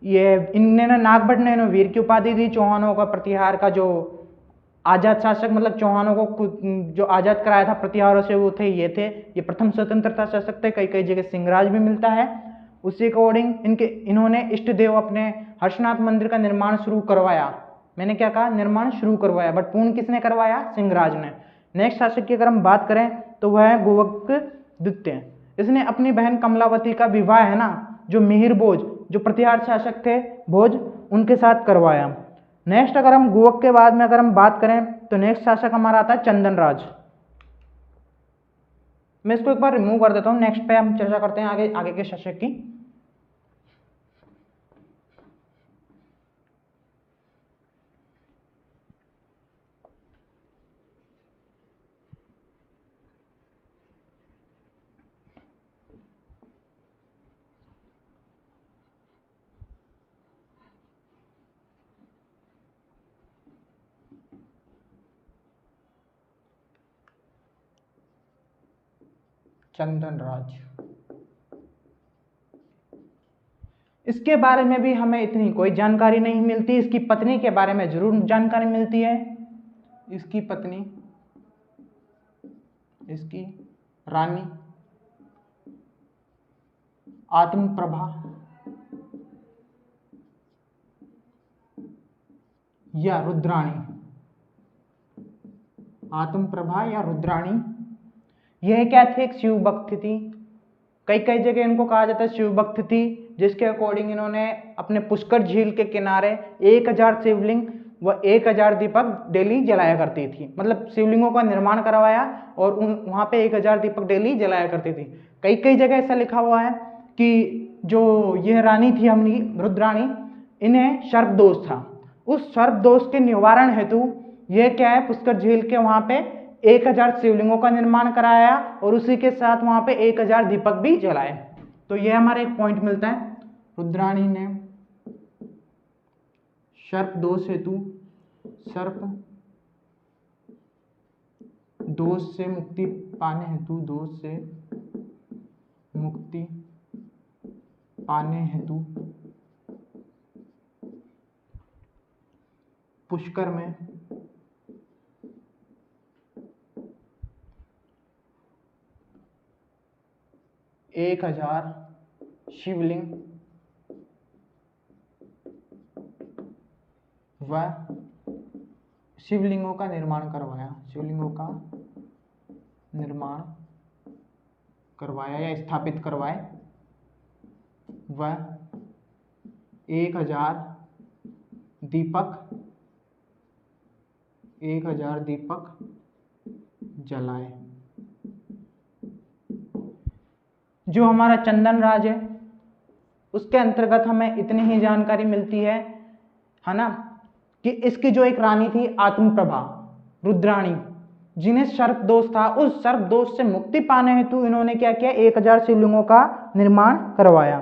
ये इनने ना नागभट्ट ने वीर की उपाधि दी। चौहानों का प्रतिहार का जो आजाद शासक, मतलब चौहानों को जो आजाद कराया था प्रतिहारों से, वो थे ये प्रथम स्वतंत्रता शासक थे। कई कई जगह सिंहराज भी मिलता है। उसी अकॉर्डिंग इन्होंने इष्ट देव अपने हर्षनाथ मंदिर का निर्माण शुरू करवाया। मैंने क्या कहा, निर्माण शुरू करवाया, बट पूर्ण किसने करवाया, सिंहराज ने। नेक्स्ट शासक की अगर हम बात करें तो वह है गोवक द्वितीय। इसने अपनी बहन कमलावती का विवाह है ना, जो मिहिर भोज, जो प्रतिहार शासक थे भोज, उनके साथ करवाया। नेक्स्ट अगर हम गोवक के बाद में अगर हम बात करें तो नेक्स्ट शासक हमारा आता है चंदन राज। मैं इसको एक बार रिमूव कर देता हूं, नेक्स्ट पे हम चर्चा करते हैं आगे आगे के शासक की। चंदन राज, इसके बारे में भी हमें इतनी कोई जानकारी नहीं मिलती। इसकी पत्नी के बारे में जरूर जानकारी मिलती है। इसकी पत्नी, इसकी रानी आत्मप्रभा या रुद्राणी, आत्मप्रभा या रुद्राणी, यह क्या थी, एक शिव भक्त थी। कई कई जगह इनको कहा जाता है शिव भक्त थी, जिसके अकॉर्डिंग इन्होंने अपने पुष्कर झील के किनारे 1000 शिवलिंग व 1000 दीपक डेली जलाया करती थी। मतलब शिवलिंगों का निर्माण करवाया और वहां पे 1000 दीपक डेली जलाया करती थी। कई कई जगह ऐसा लिखा हुआ है कि जो यह रानी थी हमनी रुद्राणी, इन्हें सर्प दोष था। उस सर्प दोष के निवारण हेतु यह क्या है, पुष्कर झील के वहां पे 1000 शिवलिंगों का निर्माण कराया और उसी के साथ वहां पे 1000 दीपक भी जलाए। तो यह हमारा एक पॉइंट मिलता है, रुद्राणी ने सर्प दोष हेतु, सर्प दोष से मुक्ति पाने हेतु, दोष से मुक्ति पाने हेतु पुष्कर में 1000 शिवलिंग व शिवलिंगों का निर्माण करवाया, शिवलिंगों का निर्माण करवाया या स्थापित करवाए, व 1000 दीपक 1000 दीपक जलाए। जो हमारा चंदन राज है उसके अंतर्गत हमें इतनी ही जानकारी मिलती है ना, कि इसकी जो एक रानी थी आत्मप्रभा, रुद्राणी, जिन्हें सर्प दोष था, उस सर्प दोष से मुक्ति पाने हेतु इन्होंने क्या किया, 1000 शिवलिंगों का निर्माण करवाया।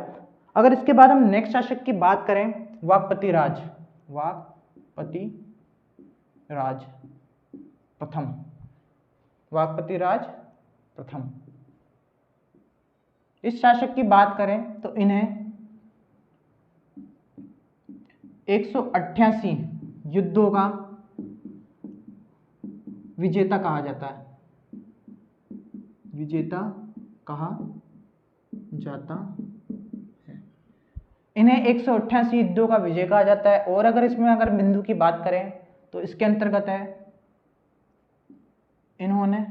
अगर इसके बाद हम नेक्स्ट शासक की बात करें, वाकपति राज, वाकपति राज प्रथम, वाकपति राज प्रथम। इस शासक की बात करें तो इन्हें 188 युद्धों का विजेता कहा जाता है, विजेता कहा जाता है। इन्हें 188 युद्धों का विजय कहा जाता है। और अगर इसमें अगर बिंदु की बात करें तो इसके अंतर्गत है, इन्होंने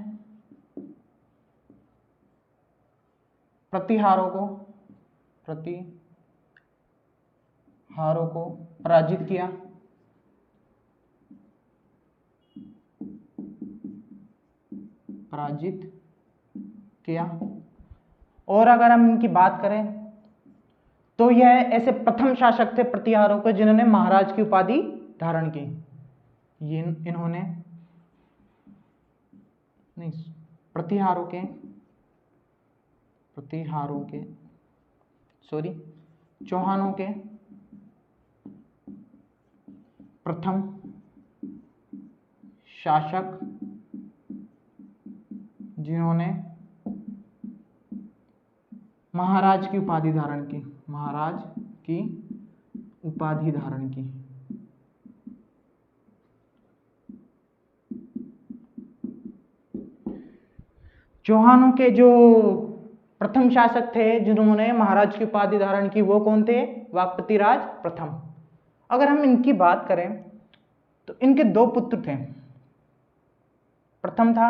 प्रतिहारों को पराजित किया, और अगर हम इनकी बात करें तो यह ऐसे प्रथम शासक थे प्रतिहारों के जिन्होंने महाराज की उपाधि धारण की। ये इन्होंने नहीं, प्रतिहारों के चौहानों के प्रथम शासक जिन्होंने महाराज की उपाधि धारण की, महाराज की उपाधि धारण की। चौहानों के जो प्रथम शासक थे जिन्होंने महाराज की उपाधि धारण की वो कौन थे? वाकपति राज प्रथम। अगर हम इनकी बात करें तो इनके दो पुत्र थे। प्रथम था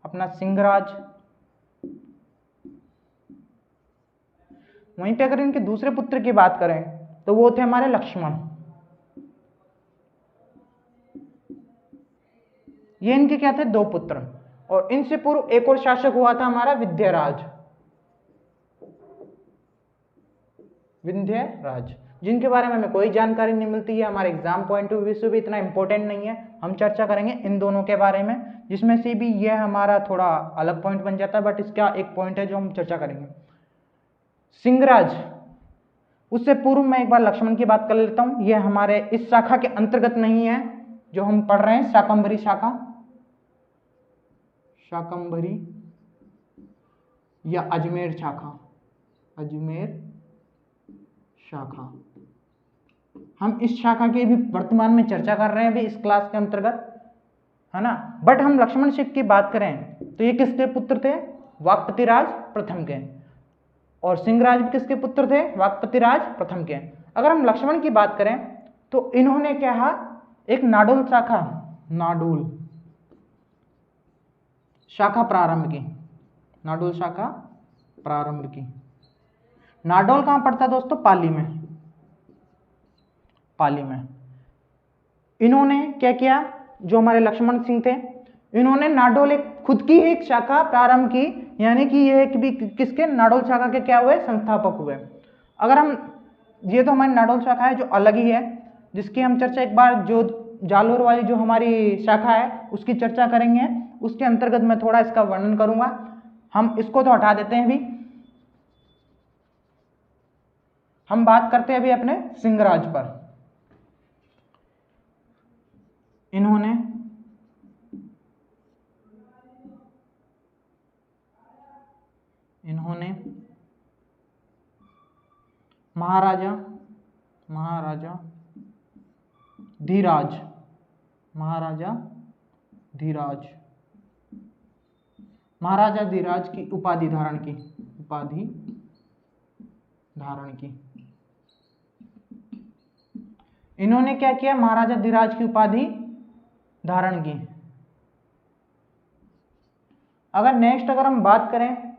अपना सिंहराज, वहीं पे अगर इनके दूसरे पुत्र की बात करें तो वो थे हमारे लक्ष्मण। ये इनके क्या थे? दो पुत्र। और इनसे पूर्व एक और शासक हुआ था हमारा विंध्यराज, विंध्यराज, जिनके बारे में हमें कोई जानकारी नहीं मिलती है। हमारे एग्जाम पॉइंट ऑफ व्यू से भी इतना इंपॉर्टेंट नहीं है। हम चर्चा करेंगे इन दोनों के बारे में, जिसमें से भी यह हमारा थोड़ा अलग पॉइंट बन जाता है, बट इसका एक पॉइंट है जो हम चर्चा करेंगे। सिंहराज, उससे पूर्व मैं एक बार लक्ष्मण की बात कर लेता हूं। यह हमारे इस शाखा के अंतर्गत नहीं है जो हम पढ़ रहे हैं, शाकंभरी शाखा, शाकंभरी या अजमेर शाखा, अजमेर शाखा। हम इस शाखा की भी वर्तमान में चर्चा कर रहे हैं अभी इस क्लास के अंतर्गत, है ना। बट हम लक्ष्मण सिंह की बात करें तो ये किसके पुत्र थे? वाकपति राज प्रथम के। और सिंहराज भी किसके पुत्र थे? वाकपति राज प्रथम के। अगर हम लक्ष्मण की बात करें तो इन्होंने क्या है, एक नाडोल शाखा, नाडोल शाखा प्रारंभ की, नाडोल शाखा प्रारंभ की। नाडोल कहां पड़ता है दोस्तों? पाली में, पाली में। इन्होंने क्या किया, जो हमारे लक्ष्मण सिंह थे, इन्होंने नाडोल एक खुद की एक शाखा प्रारंभ की, यानी कि ये एक भी किसके? नाडोल शाखा के क्या हुए? संस्थापक हुए। अगर हम, ये तो हमारी नाडोल शाखा है जो अलग ही है, जिसकी हम चर्चा एक बार जो जालोर वाली जो हमारी शाखा है उसकी चर्चा करेंगे, उसके अंतर्गत मैं थोड़ा इसका वर्णन करूंगा। हम इसको तो हटा देते हैं अभी, हम बात करते हैं अभी अपने सिंहराज पर। इन्होंने महाराजा धीराज, महाराजा धीराज, महाराजा धीराज की उपाधि धारण की, उपाधि धारण की। इन्होंने क्या किया? महाराजा धीराज की उपाधि धारण की। अगर नेक्स्ट अगर हम बात करें,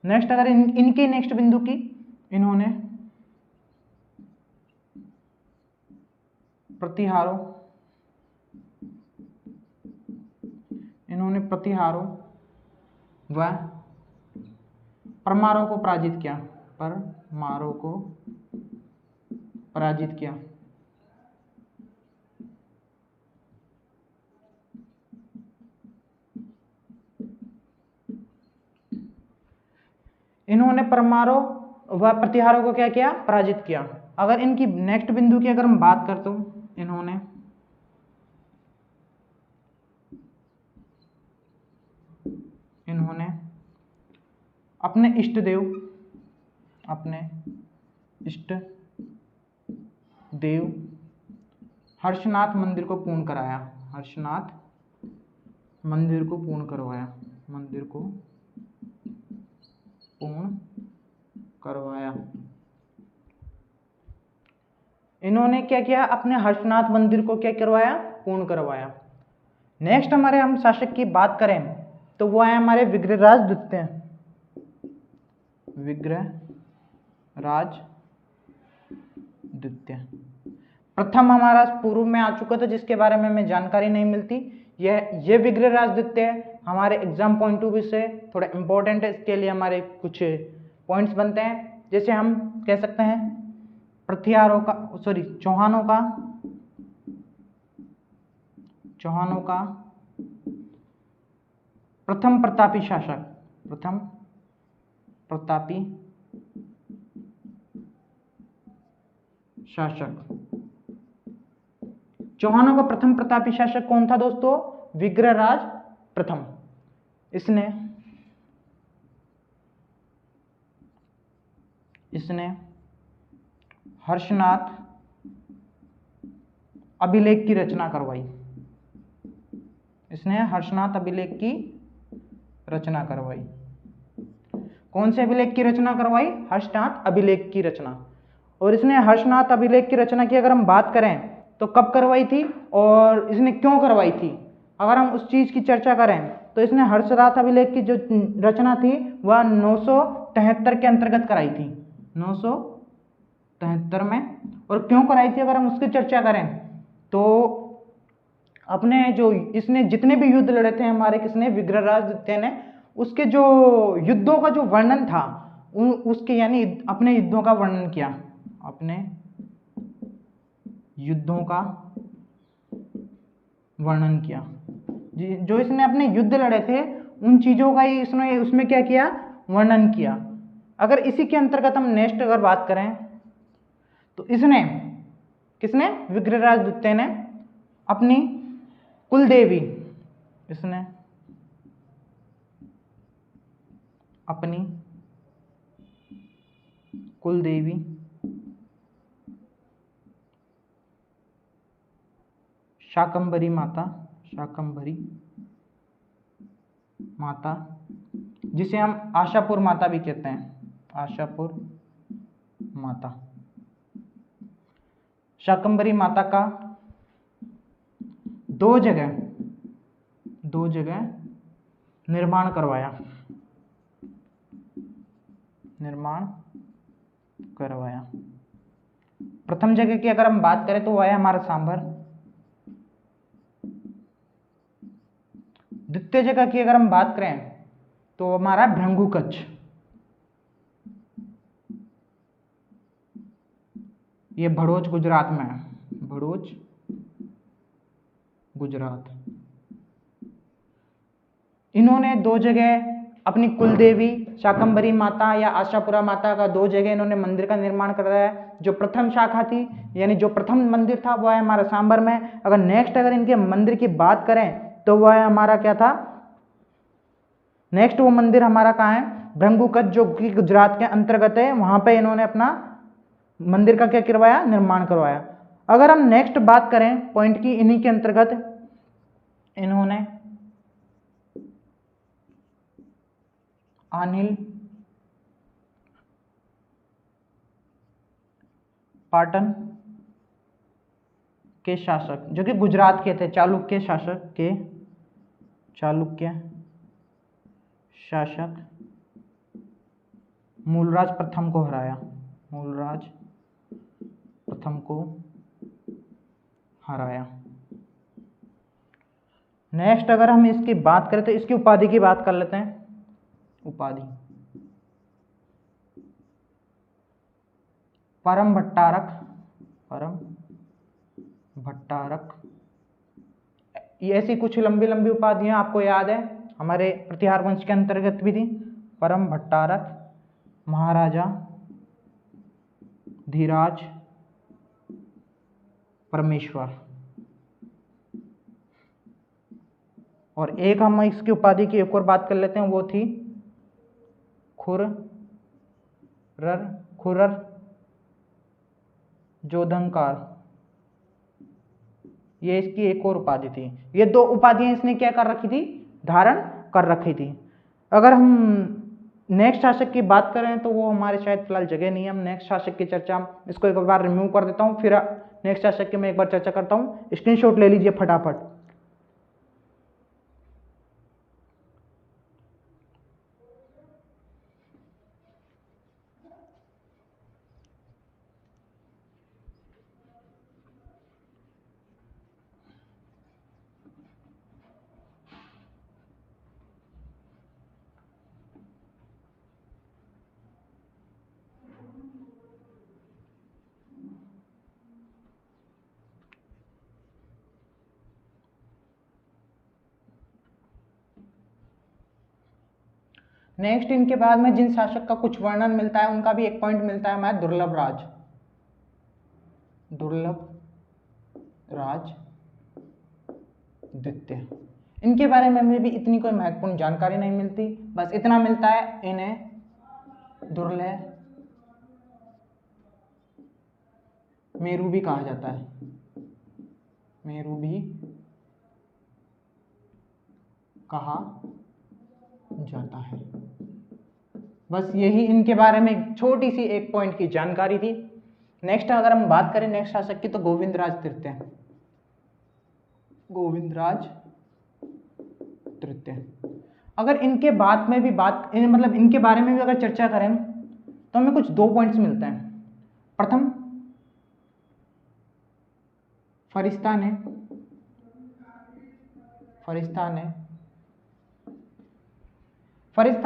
नेक्स्ट अगर इनके नेक्स्ट बिंदु की, इन्होंने प्रतिहारों, इन्होंने प्रतिहारों व परमारों को पराजित किया, परमारों को पराजित किया। इन्होंने परमारों व प्रतिहारों को क्या किया? पराजित किया। अगर इनकी नेक्स्ट बिंदु की अगर हम बात करते हो, इन्होंने अपने इष्ट देव, अपने इष्ट देव हर्षनाथ मंदिर को पूर्ण कराया, हर्षनाथ मंदिर को पूर्ण करवाया, मंदिर को पूर्ण करवाया। इन्होंने क्या किया? अपने हर्षनाथ मंदिर को क्या करवाया? पूर्ण करवाया। नेक्स्ट हमारे हम शासक की बात करें तो वो है हमारे विग्रहराज द्वितीय, विग्रहराज द्वितीय। प्रथम हमारा पूर्व में आ चुका था जिसके बारे में हमें जानकारी नहीं मिलती। ये विग्रहराज द्वितीय हमारे एग्जाम पॉइंट ऑफ व्यू से थोड़ा इंपॉर्टेंट है, इसके लिए हमारे कुछ पॉइंट्स बनते हैं। जैसे हम कह सकते हैं प्रतिहारों का, सॉरी चौहानों का प्रथम प्रतापी शासक, प्रथम प्रतापी शासक। चौहानों का प्रथम प्रतापी शासक कौन था दोस्तों? विग्रहराज प्रथम। इसने इसने हर्षनाथ अभिलेख की रचना करवाई। इसने हर्षनाथ अभिलेख की रचना करवाई। कौन से अभिलेख की रचना करवाई? हर्षनाथ अभिलेख की रचना। और इसने हर्षनाथ अभिलेख की रचना की अगर हम बात करें तो कब करवाई थी और इसने क्यों करवाई थी, अगर हम उस चीज की चर्चा करें तो इसने हर्षनाथ अभिलेख की जो रचना थी वह 973 के अंतर्गत कराई थी, 973 में। और क्यों कराई थी अगर हम उसकी चर्चा करें तो अपने जो इसने जितने भी युद्ध लड़े थे हमारे किसने, विग्रहराज द्वितीय ने, उसके जो युद्धों का जो वर्णन था उसके यानी अपने युद्धों का वर्णन किया, अपने युद्धों का वर्णन किया। जो इसने अपने युद्ध लड़े थे उन चीजों का ही इसने उसमें क्या किया, वर्णन किया। अगर इसी के अंतर्गत हम नेक्स्ट अगर बात करें तो इसने किसने, विग्रहराज द्वितीय ने अपनी कुलदेवी, इसने अपनी कुलदेवी शाकंभरी माता, शाकंभरी माता जिसे हम आशापुर माता भी कहते हैं, आशापुर माता, शाकंभरी माता का दो जगह निर्माण करवाया, प्रथम जगह की अगर हम बात करें तो वह है हमारा सांभर। द्वितीय जगह की अगर हम बात करें तो हमारा भृंगुकच्छ। ये भड़ोच गुजरात में है, भड़ोच गुजरात। इन्होंने दो जगह अपनी कुलदेवी शाकंभरी माता या आशापुरा माता का दो जगह इन्होंने मंदिर का निर्माण कराया। जो प्रथम शाखा थी यानी जो प्रथम मंदिर था वह है हमारा सांभर में। अगर नेक्स्ट अगर इनके मंदिर की बात करें तो वह है हमारा क्या था, नेक्स्ट वो मंदिर हमारा कहाँ है, भृंगुकच्छ, जो कि गुजरात के अंतर्गत है। वहां पे इन्होंने अपना मंदिर का क्या करवाया, निर्माण करवाया। अगर हम नेक्स्ट बात करें पॉइंट की, इन्हीं के अंतर्गत इन्होंने अनिल पाटन के शासक, जो कि गुजरात के थे, चालुक्य शासक के, चालुक्य शासक मूलराज प्रथम को हराया, मूलराज प्रथम को हराया। नेक्स्ट अगर हम इसकी बात करें तो इसकी उपाधि की बात कर लेते हैं। उपाधि परम भट्टारक, परम भट्टारक। ये ऐसी कुछ लंबी लंबी उपाधियां आपको याद है, हमारे प्रतिहार वंश के अंतर्गत भी थी। परम भट्टारक, महाराजा धीराज परमेश्वर। और एक हम इसकी उपाधि की एक और बात कर लेते हैं, वो थी खुरर जोधंकार। ये इसकी एक और उपाधि थी। ये दो उपाधियां इसने क्या कर रखी थी, धारण कर रखी थी। अगर हम नेक्स्ट शासक की बात करें तो वो हमारे शायद फिलहाल जगह नहीं है। हम नेक्स्ट शासक की चर्चा, इसको एक बार रिमूव कर देता हूं, फिर नेक्स्ट शासक की मैं एक बार चर्चा करता हूं। स्क्रीनशॉट ले लीजिए फटाफट। नेक्स्ट इनके बाद में जिन शासक का कुछ वर्णन मिलता है उनका भी एक पॉइंट मिलता है हमारा, दुर्लभ राज, दुर्लभ राज द्वितीय। इनके बारे में हमें भी इतनी कोई महत्वपूर्ण जानकारी नहीं मिलती, बस इतना मिलता है इन्हें दुर्लभ मेरू भी कहा जाता है, मेरू भी कहा जाता है। बस यही इनके बारे में छोटी सी एक पॉइंट की जानकारी थी। नेक्स्ट अगर हम बात करें नेक्स्ट शासक की तो गोविंदराज तृतीय। गोविंदराज तृतीय, अगर इनके बाद में भी मतलब इनके बारे में भी अगर चर्चा करें तो हमें कुछ 2 पॉइंट्स मिलते हैं। प्रथम, फरिश्ता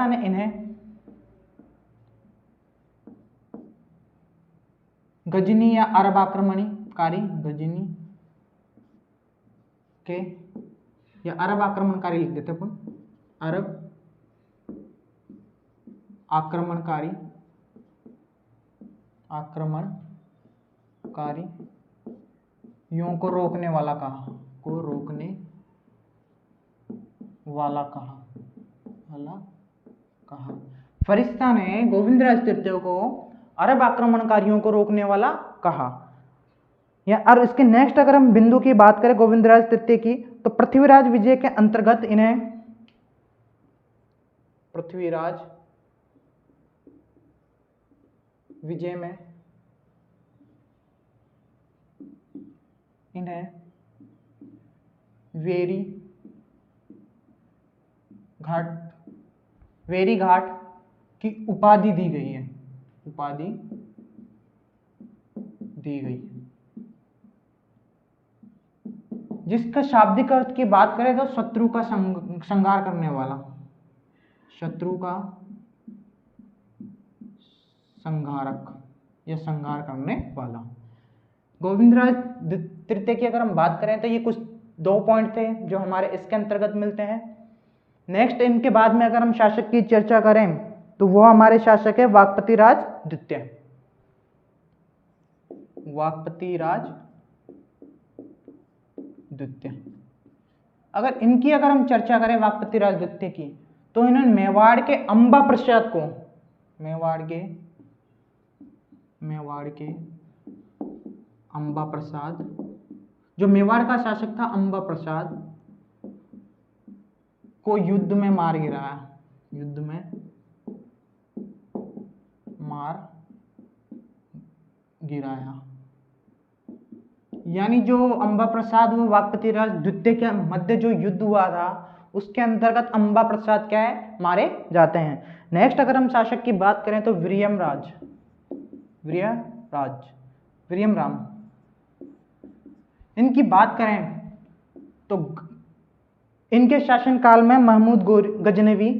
ने इन्हें गजनी या अरब आक्रमणकारी, गजनी के या अरब आक्रमणकारी लिख देते अपन, अरब आक्रमणकारियों को रोकने वाला कहा। फरिश्ता ने गोविंदराज तृतीय को अरब आक्रमणकारियों को रोकने वाला कहा। या और इसके नेक्स्ट अगर हम बिंदु की बात करें गोविंदराज तृतीय की तो पृथ्वीराज विजय के अंतर्गत इन्हें पृथ्वीराज विजय में इन्हें वेरी घाट की उपाधि दी गई। जिसका शाब्दिक अर्थ की बात करें तो शत्रु का संहार करने वाला, शत्रु का संहारक या संहार करने वाला। गोविंदराज तृतीय की अगर हम बात करें तो ये कुछ 2 पॉइंट थे जो हमारे इसके अंतर्गत मिलते हैं। नेक्स्ट इनके बाद में अगर हम शासक की चर्चा करें तो वो हमारे शासक है वाकपतिराज द्वितीय। अगर इनकी अगर हम चर्चा करें वाकपतिराज द्वितीय की तो इन्होंने मेवाड़ के अंबा प्रसाद को, मेवाड़ के अंबा प्रसाद, जो मेवाड़ का शासक था अंबा प्रसाद को युद्ध में मार गिराया। यानी जो अंबा प्रसाद वो वाकपतिराज द्वितीय के मध्य जो युद्ध हुआ था उसके अंतर्गत अंबा प्रसाद क्या है, मारे जाते हैं। नेक्स्ट अगर हम शासक की बात करें तो विरियमराम, इनकी बात करें तो इनके शासन काल में महमूद गजनवी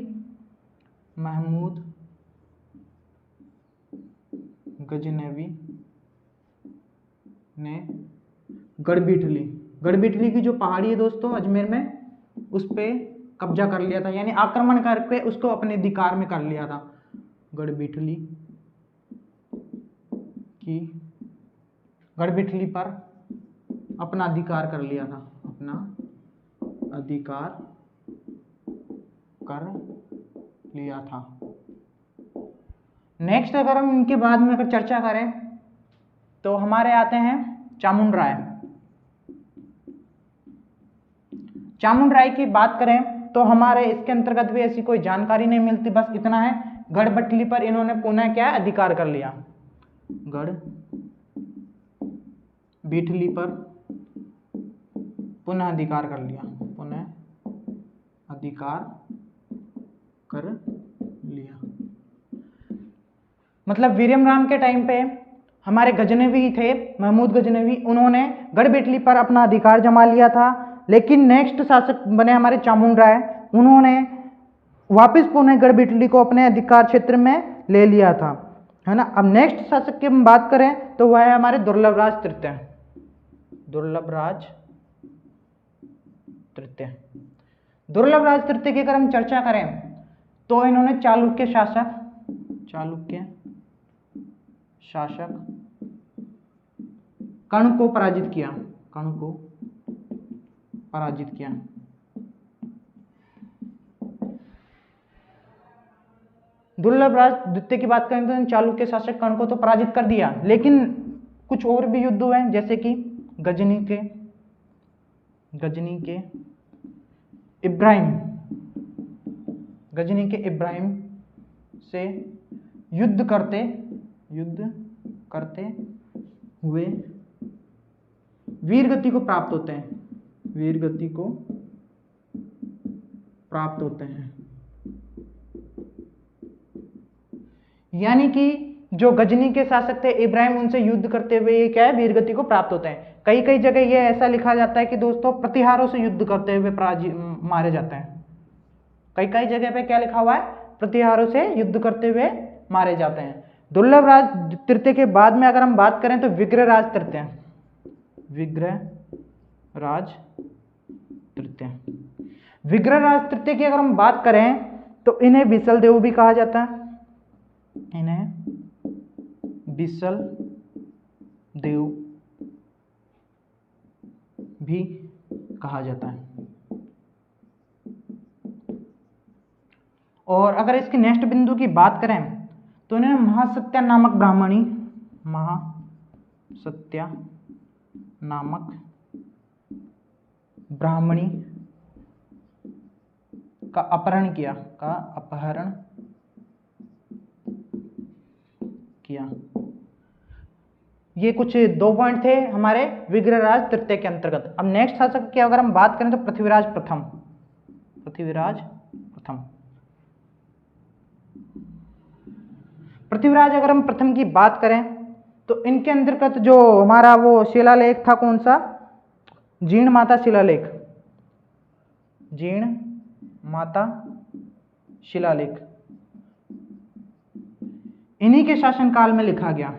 ने गढ़बिठली की जो पहाड़ी है दोस्तों अजमेर में, उस पे कब्जा कर लिया था, यानी आक्रमण करके उसको अपने अधिकार में कर लिया था। गढ़बिठली पर अपना अधिकार कर लिया था, नेक्स्ट अगर हम इनके बाद में अगर चर्चा करें तो हमारे आते हैं चामुंड राय की बात करें तो हमारे इसके अंतर्गत भी ऐसी कोई जानकारी नहीं मिलती, बस इतना है गढ़बिठली पर इन्होंने पुनः क्या अधिकार कर लिया, गढ़बिठली पर पुनः अधिकार कर लिया, मतलब विरियमराम के टाइम पे हमारे गजनवी थे, महमूद गजनवी, उन्होंने गढ़बिठली पर अपना अधिकार जमा लिया था। लेकिन नेक्स्ट शासक बने हमारे चामुंड राय, उन्होंने वापस पुनः गढ़बिठली को अपने अधिकार क्षेत्र में ले लिया था, है ना। अब नेक्स्ट शासक की हम बात करें तो वह है हमारे दुर्लभराज तृतीय। दुर्लभराज तृतीय की अगर हम चर्चा करें तो इन्होंने चालुक्य शासक कर्ण को पराजित किया। दुर्लभराज द्वितीय की बात करें तो चालुक्य शासक कर्ण को तो पराजित कर दिया, लेकिन कुछ और भी युद्ध हुए जैसे कि गजनी के इब्राहिम से युद्ध करते हुए वीरगति को प्राप्त होते हैं। यानी कि जो गजनी के शासक थे इब्राहिम, उनसे युद्ध करते हुए ये क्या है, वीरगति को प्राप्त होते हैं। कई कई जगह ये ऐसा लिखा जाता है कि दोस्तों प्रतिहारों से युद्ध करते हुए मारे जाते हैं। कई कई जगह पे क्या लिखा हुआ है, प्रतिहारों से युद्ध करते हुए मारे जाते हैं। दुर्लभराज तृतीय के बाद में अगर हम बात करें तो विग्रहराज तृतीय की अगर हम बात करें तो इन्हें विसल देव भी कहा जाता है। और अगर इसके नेक्स्ट बिंदु की बात करें तो इन्हें महासत्या नामक ब्राह्मणी का अपहरण किया। ये कुछ 2 पॉइंट थे हमारे विग्रहराज तृतीय के अंतर्गत। अब नेक्स्ट शासक की अगर हम बात करें तो पृथ्वीराज प्रथम। पृथ्वीराज अगर हम प्रथम की बात करें तो इनके अंतर्गत जो हमारा वो शिलालेख था, कौन सा, जीर्ण माता शिलालेख, इन्हीं के शासनकाल में लिखा गया।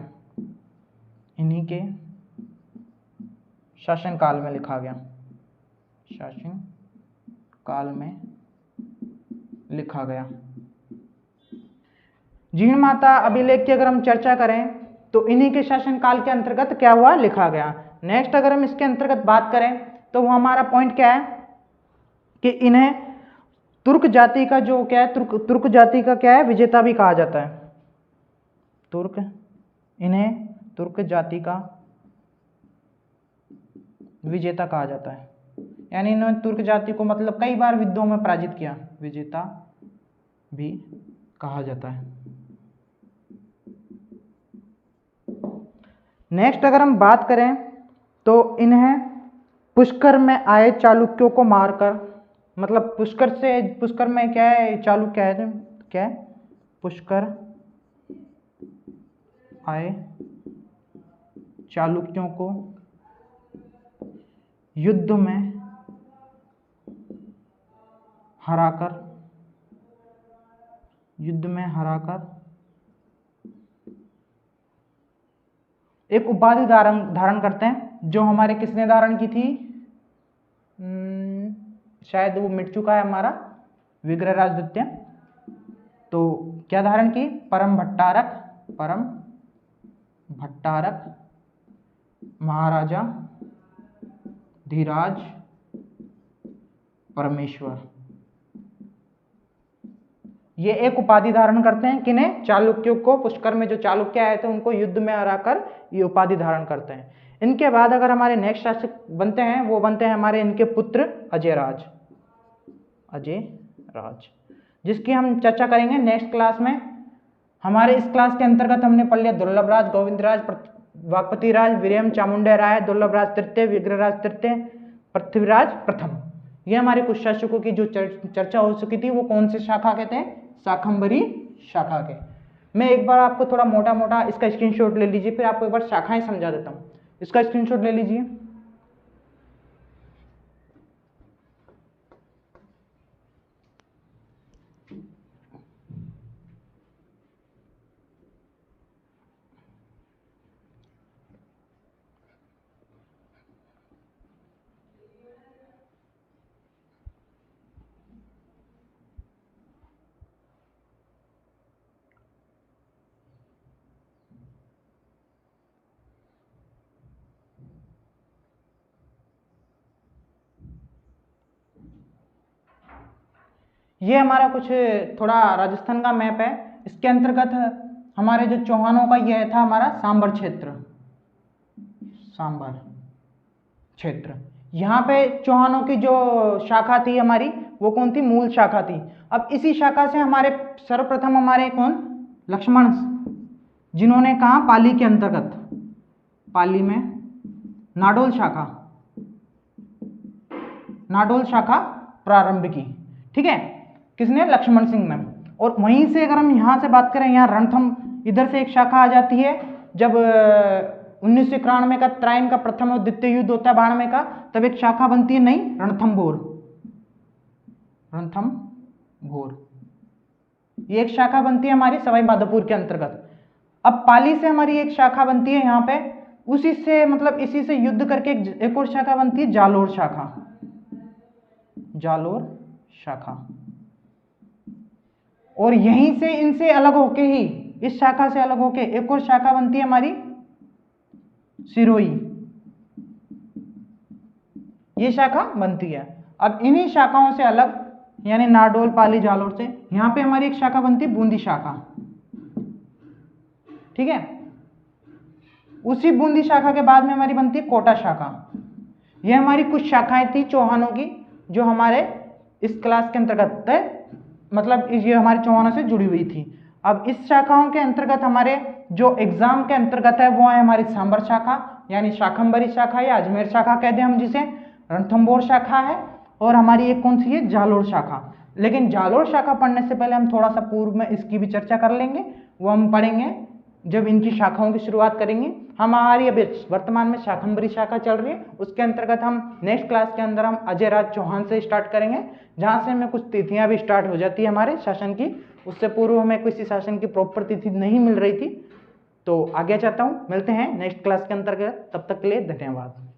जीर्ण माता अभिलेख की अगर हम चर्चा करें तो इन्हीं के शासनकाल के अंतर्गत क्या हुआ, लिखा गया। नेक्स्ट अगर हम इसके अंतर्गत बात करें तो वो हमारा पॉइंट क्या है कि इन्हें तुर्क जाति का जो क्या है, तुर्क जाति का क्या है, विजेता भी कहा जाता है। इन्हें तुर्क जाति का विजेता कहा जाता है। यानी इन्होंने तुर्क जाति को मतलब कई बार युद्धों में पराजित किया, विजेता भी कहा जाता है। नेक्स्ट अगर हम बात करें तो इन्हें पुष्कर में आए चालुक्यों को मारकर, मतलब पुष्कर में क्या है, चालुक्य है, क्या है, पुष्कर आए चालुक्यों को युद्ध में हराकर एक उपाधि धारण करते हैं, जो हमारे किसने धारण की थी, शायद वो मिट चुका है हमारा विग्रहराज द्वितीय। तो क्या धारण की, परम भट्टारक महाराजा धीराज परमेश्वर, ये एक उपाधि धारण करते हैं। किन्हें, चालुक्यों को। पुष्कर में जो चालुक्य आए थे उनको युद्ध में हराकर ये उपाधि धारण करते हैं। इनके बाद अगर हमारे नेक्स्ट शासक बनते हैं, वो बनते हैं हमारे इनके पुत्र अजय राज, जिसकी हम चर्चा करेंगे नेक्स्ट क्लास में। हमारे इस क्लास के अंतर्गत हमने पढ़ लिया दुर्लभराज, गोविंदराज, वाकपतिराज, वीरेम चामुंडे राय, दुर्लभराज तृतीय, विग्रहराज तृतीय, पृथ्वीराज प्रथम। ये हमारे कुछ शासकों की जो चर्चा हो चुकी थी, वो कौन से शाखा के थे, शाकंभरी शाखा के। मैं एक बार आपको थोड़ा मोटा मोटा इसका स्क्रीनशॉट ले लीजिए, फिर आपको एक बार शाखाएं समझा देता हूं। इसका स्क्रीनशॉट ले लीजिए। ये हमारा कुछ थोड़ा राजस्थान का मैप है। इसके अंतर्गत हमारे जो चौहानों का यह था हमारा सांबर क्षेत्र, सांबर क्षेत्र। यहाँ पे चौहानों की जो शाखा थी हमारी, वो कौन थी? मूल शाखा थी। अब इसी शाखा से हमारे सर्वप्रथम हमारे कौन? लक्ष्मण, जिन्होंने कहा पाली के अंतर्गत, पाली में नाडोल शाखा प्रारंभ की। ठीक है, किसने? लक्ष्मण सिंह ने। और वहीं से अगर हम यहाँ से बात करें, यहाँ रणथम, इधर से एक शाखा आ जाती है। जब 1991 का त्राइन का प्रथम और द्वितीय युद्ध होता है 92 का, तब एक शाखा बनती है नई, रणथंभौर। ये एक शाखा बनती है हमारी सवाई माधोपुर के अंतर्गत। अब पाली से हमारी एक शाखा बनती है यहाँ पे, उसी से मतलब इसी से युद्ध करके एक और शाखा बनती है जालोर शाखा। और यहीं से इनसे अलग होके ही, इस शाखा से अलग होके एक और शाखा बनती है हमारी सिरोही, ये शाखा बनती है। अब इन्हीं शाखाओं से अलग, यानी नाडोल, पाली, जालोर से, यहां पे हमारी एक शाखा बनती है बूंदी शाखा। ठीक है, उसी बूंदी शाखा के बाद में हमारी बनती है कोटा शाखा। ये हमारी कुछ शाखाएं थी चौहानों की, जो हमारे इस क्लास के अंतर्गत मतलब ये हमारे चौहानों से जुड़ी हुई थी। अब इस शाखाओं के अंतर्गत हमारे जो एग्जाम के अंतर्गत है वो है हमारी सांबर शाखा, यानी शाकंभरी शाखा या अजमेर शाखा कहते हैं हम जिसे, रणथंभौर शाखा है, और हमारी एक कौन सी है? जालोर शाखा। लेकिन जालोर शाखा पढ़ने से पहले हम थोड़ा सा पूर्व में इसकी भी चर्चा कर लेंगे, वो हम पढ़ेंगे जब इनकी शाखाओं की शुरुआत करेंगे। हमारी अभी वर्तमान में शाकंभरी शाखा चल रही है, उसके अंतर्गत हम नेक्स्ट क्लास के अंदर हम अजय राज चौहान से स्टार्ट करेंगे, जहां से हमें कुछ तिथियां भी स्टार्ट हो जाती है हमारे शासन की। उससे पूर्व हमें किसी शासन की प्रॉपर तिथि नहीं मिल रही थी। तो आगे चाहता हूं, मिलते हैं नेक्स्ट क्लास के अंतर्गत, तब तक के लिए धन्यवाद।